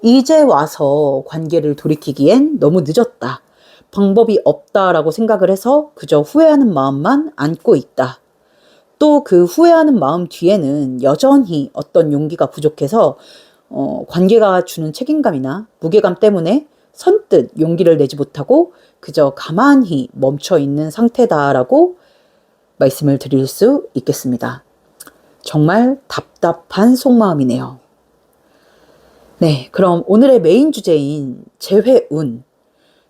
이제 와서 관계를 돌이키기엔 너무 늦었다. 방법이 없다라고 생각을 해서 그저 후회하는 마음만 안고 있다. 또 그 후회하는 마음 뒤에는 여전히 어떤 용기가 부족해서 관계가 주는 책임감이나 무게감 때문에 선뜻 용기를 내지 못하고 그저 가만히 멈춰 있는 상태다라고 말씀을 드릴 수 있겠습니다. 정말 답답한 속마음이네요. 네, 그럼 오늘의 메인 주제인 재회운,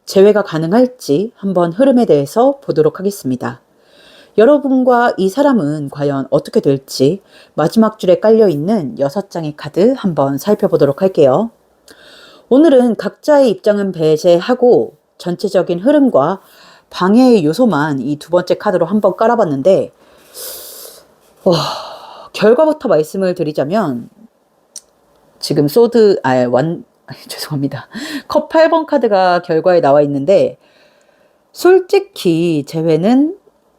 재회가 가능할지 한번 흐름에 대해서 보도록 하겠습니다. 여러분과 이 사람은 과연 어떻게 될지 마지막 줄에 깔려있는 6장의 카드 한번 살펴보도록 할게요. 오늘은 각자의 입장은 배제하고 전체적인 흐름과 방해의 요소만 이 두 번째 카드로 한번 깔아봤는데 결과부터 말씀을 드리자면 지금 죄송합니다. 컵 8번 카드가 결과에 나와 있는데 솔직히 재회는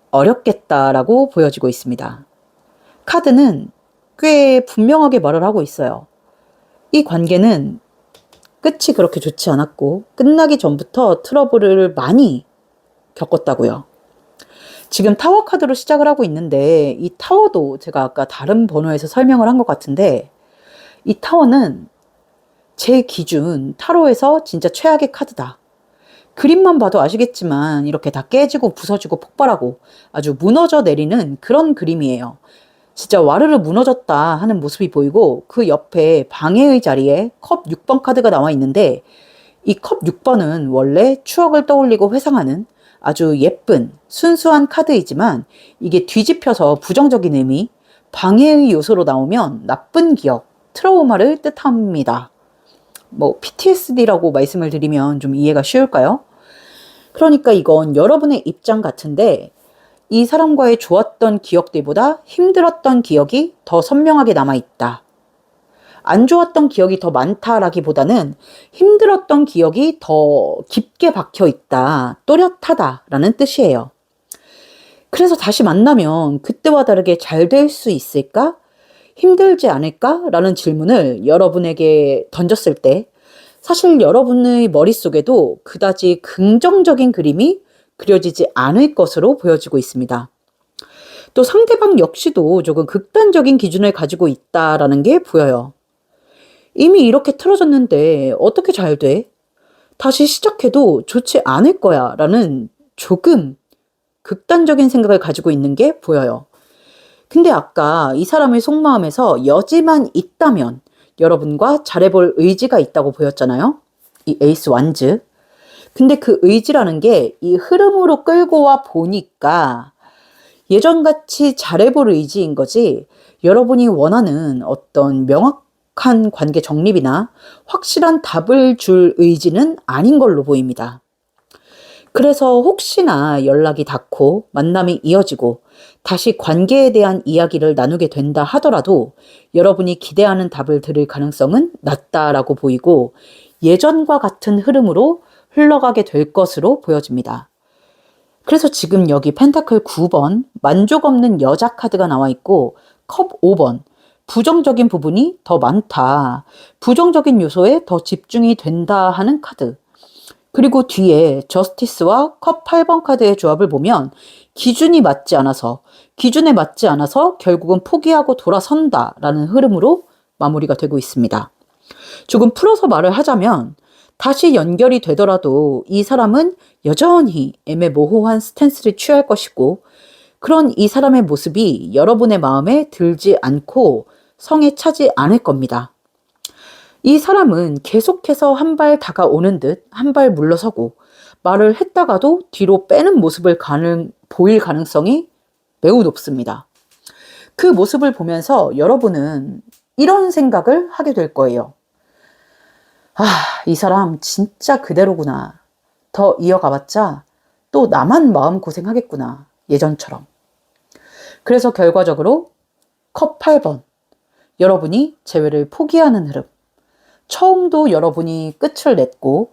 어렵겠다라고 보여지고 있습니다. 카드는 꽤 분명하게 말을 하고 있어요. 이 관계는 끝이 그렇게 좋지 않았고 끝나기 전부터 트러블을 많이 겪었다고요. 지금 타워 카드로 시작을 하고 있는데 이 타워도 제가 아까 다른 번호에서 설명을 한 것 같은데 이 타워는 제 기준 타로에서 진짜 최악의 카드다. 그림만 봐도 아시겠지만 이렇게 다 깨지고 부서지고 폭발하고 아주 무너져 내리는 그런 그림이에요. 진짜 와르르 무너졌다 하는 모습이 보이고 그 옆에 방해의 자리에 컵 6번 카드가 나와 있는데 이 컵 6번은 원래 추억을 떠올리고 회상하는 아주 예쁜 순수한 카드이지만 이게 뒤집혀서 부정적인 의미, 방해의 요소로 나오면 나쁜 기억, 트라우마를 뜻합니다. PTSD라고 말씀을 드리면 좀 이해가 쉬울까요? 그러니까 이건 여러분의 입장 같은데 이 사람과의 좋았던 기억들보다 힘들었던 기억이 더 선명하게 남아있다. 안 좋았던 기억이 더 많다라기보다는 힘들었던 기억이 더 깊게 박혀있다, 또렷하다라는 뜻이에요. 그래서 다시 만나면 그때와 다르게 잘 될 수 있을까? 힘들지 않을까? 라는 질문을 여러분에게 던졌을 때 사실 여러분의 머릿속에도 그다지 긍정적인 그림이 그려지지 않을 것으로 보여지고 있습니다. 또 상대방 역시도 조금 극단적인 기준을 가지고 있다라는 게 보여요. 이미 이렇게 틀어졌는데 어떻게 잘 돼? 다시 시작해도 좋지 않을 거야 라는 조금 극단적인 생각을 가지고 있는 게 보여요. 근데 아까 이 사람의 속마음에서 여지만 있다면 여러분과 잘해볼 의지가 있다고 보였잖아요. 이 에이스 완즈. 근데 그 의지라는 게 이 흐름으로 끌고 와 보니까 예전같이 잘해볼 의지인 거지 여러분이 원하는 어떤 명확한 관계 정립이나 확실한 답을 줄 의지는 아닌 걸로 보입니다. 그래서 혹시나 연락이 닿고 만남이 이어지고 다시 관계에 대한 이야기를 나누게 된다 하더라도 여러분이 기대하는 답을 들을 가능성은 낮다라고 보이고 예전과 같은 흐름으로 흘러가게 될 것으로 보여집니다. 그래서 지금 여기 펜타클 9번 만족 없는 여자 카드가 나와 있고 컵 5번 부정적인 부분이 더 많다. 부정적인 요소에 더 집중이 된다 하는 카드. 그리고 뒤에 저스티스와 컵 8번 카드의 조합을 보면 기준에 맞지 않아서 결국은 포기하고 돌아선다라는 흐름으로 마무리가 되고 있습니다. 조금 풀어서 말을 하자면 다시 연결이 되더라도 이 사람은 여전히 애매모호한 스탠스를 취할 것이고 그런 이 사람의 모습이 여러분의 마음에 들지 않고 성에 차지 않을 겁니다. 이 사람은 계속해서 한 발 다가오는 듯 한 발 물러서고 말을 했다가도 뒤로 빼는 모습을 보일 가능성이 매우 높습니다. 그 모습을 보면서 여러분은 이런 생각을 하게 될 거예요. 아, 이 사람 진짜 그대로구나. 더 이어가봤자 또 나만 마음고생하겠구나. 예전처럼. 그래서 결과적으로 컵 8번. 여러분이 재회를 포기하는 흐름. 처음도 여러분이 끝을 냈고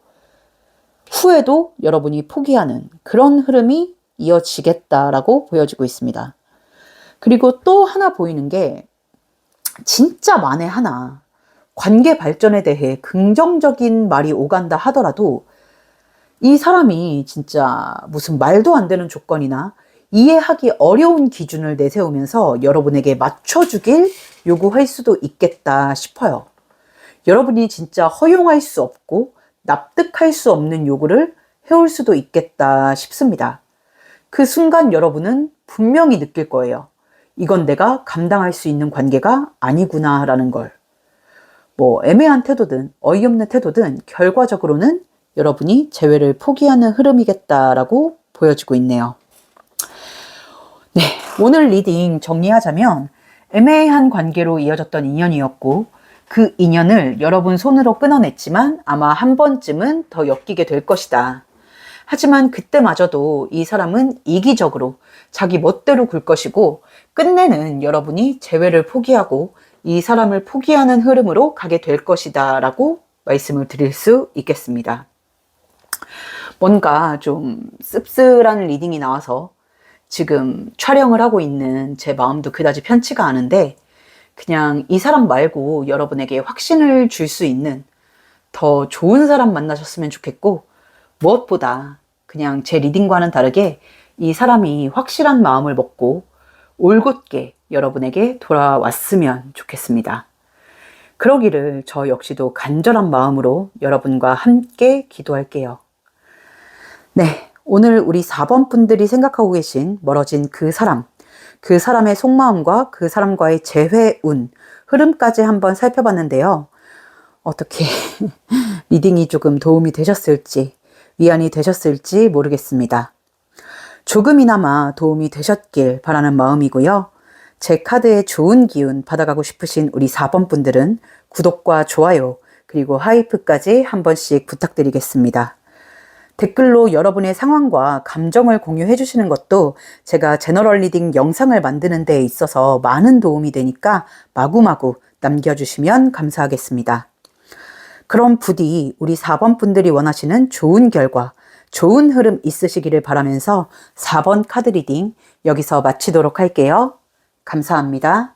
후에도 여러분이 포기하는 그런 흐름이 이어지겠다라고 보여지고 있습니다. 그리고 또 하나 보이는 게 진짜 만에 하나 관계 발전에 대해 긍정적인 말이 오간다 하더라도 이 사람이 진짜 무슨 말도 안 되는 조건이나 이해하기 어려운 기준을 내세우면서 여러분에게 맞춰주길 요구할 수도 있겠다 싶어요. 여러분이 진짜 허용할 수 없고 납득할 수 없는 요구를 해올 수도 있겠다 싶습니다. 그 순간 여러분은 분명히 느낄 거예요. 이건 내가 감당할 수 있는 관계가 아니구나 라는 걸. 애매한 태도든 어이없는 태도든 결과적으로는 여러분이 재회를 포기하는 흐름이겠다라고 보여지고 있네요. 네, 오늘 리딩 정리하자면 애매한 관계로 이어졌던 인연이었고 그 인연을 여러분 손으로 끊어냈지만 아마 한 번쯤은 더 엮이게 될 것이다. 하지만 그때마저도 이 사람은 이기적으로 자기 멋대로 굴 것이고 끝내는 여러분이 재회를 포기하고 이 사람을 포기하는 흐름으로 가게 될 것이다 라고 말씀을 드릴 수 있겠습니다. 뭔가 좀 씁쓸한 리딩이 나와서 지금 촬영을 하고 있는 제 마음도 그다지 편치가 않은데 그냥 이 사람 말고 여러분에게 확신을 줄 수 있는 더 좋은 사람 만나셨으면 좋겠고 무엇보다 그냥 제 리딩과는 다르게 이 사람이 확실한 마음을 먹고 올곧게 여러분에게 돌아왔으면 좋겠습니다. 그러기를 저 역시도 간절한 마음으로 여러분과 함께 기도할게요. 네, 오늘 우리 4번 분들이 생각하고 계신 멀어진 그 사람의 속마음과 그 사람과의 재회운, 흐름까지 한번 살펴봤는데요. 어떻게 리딩이 조금 도움이 되셨을지, 위안이 되셨을지 모르겠습니다. 조금이나마 도움이 되셨길 바라는 마음이고요. 제 카드의 좋은 기운 받아가고 싶으신 우리 4번 분들은 구독과 좋아요, 그리고 하이프까지 한 번씩 부탁드리겠습니다. 댓글로 여러분의 상황과 감정을 공유해 주시는 것도 제가 제너럴 리딩 영상을 만드는 데 있어서 많은 도움이 되니까 마구마구 남겨주시면 감사하겠습니다. 그럼 부디 우리 4번 분들이 원하시는 좋은 결과, 좋은 흐름 있으시기를 바라면서 4번 카드 리딩 여기서 마치도록 할게요. 감사합니다.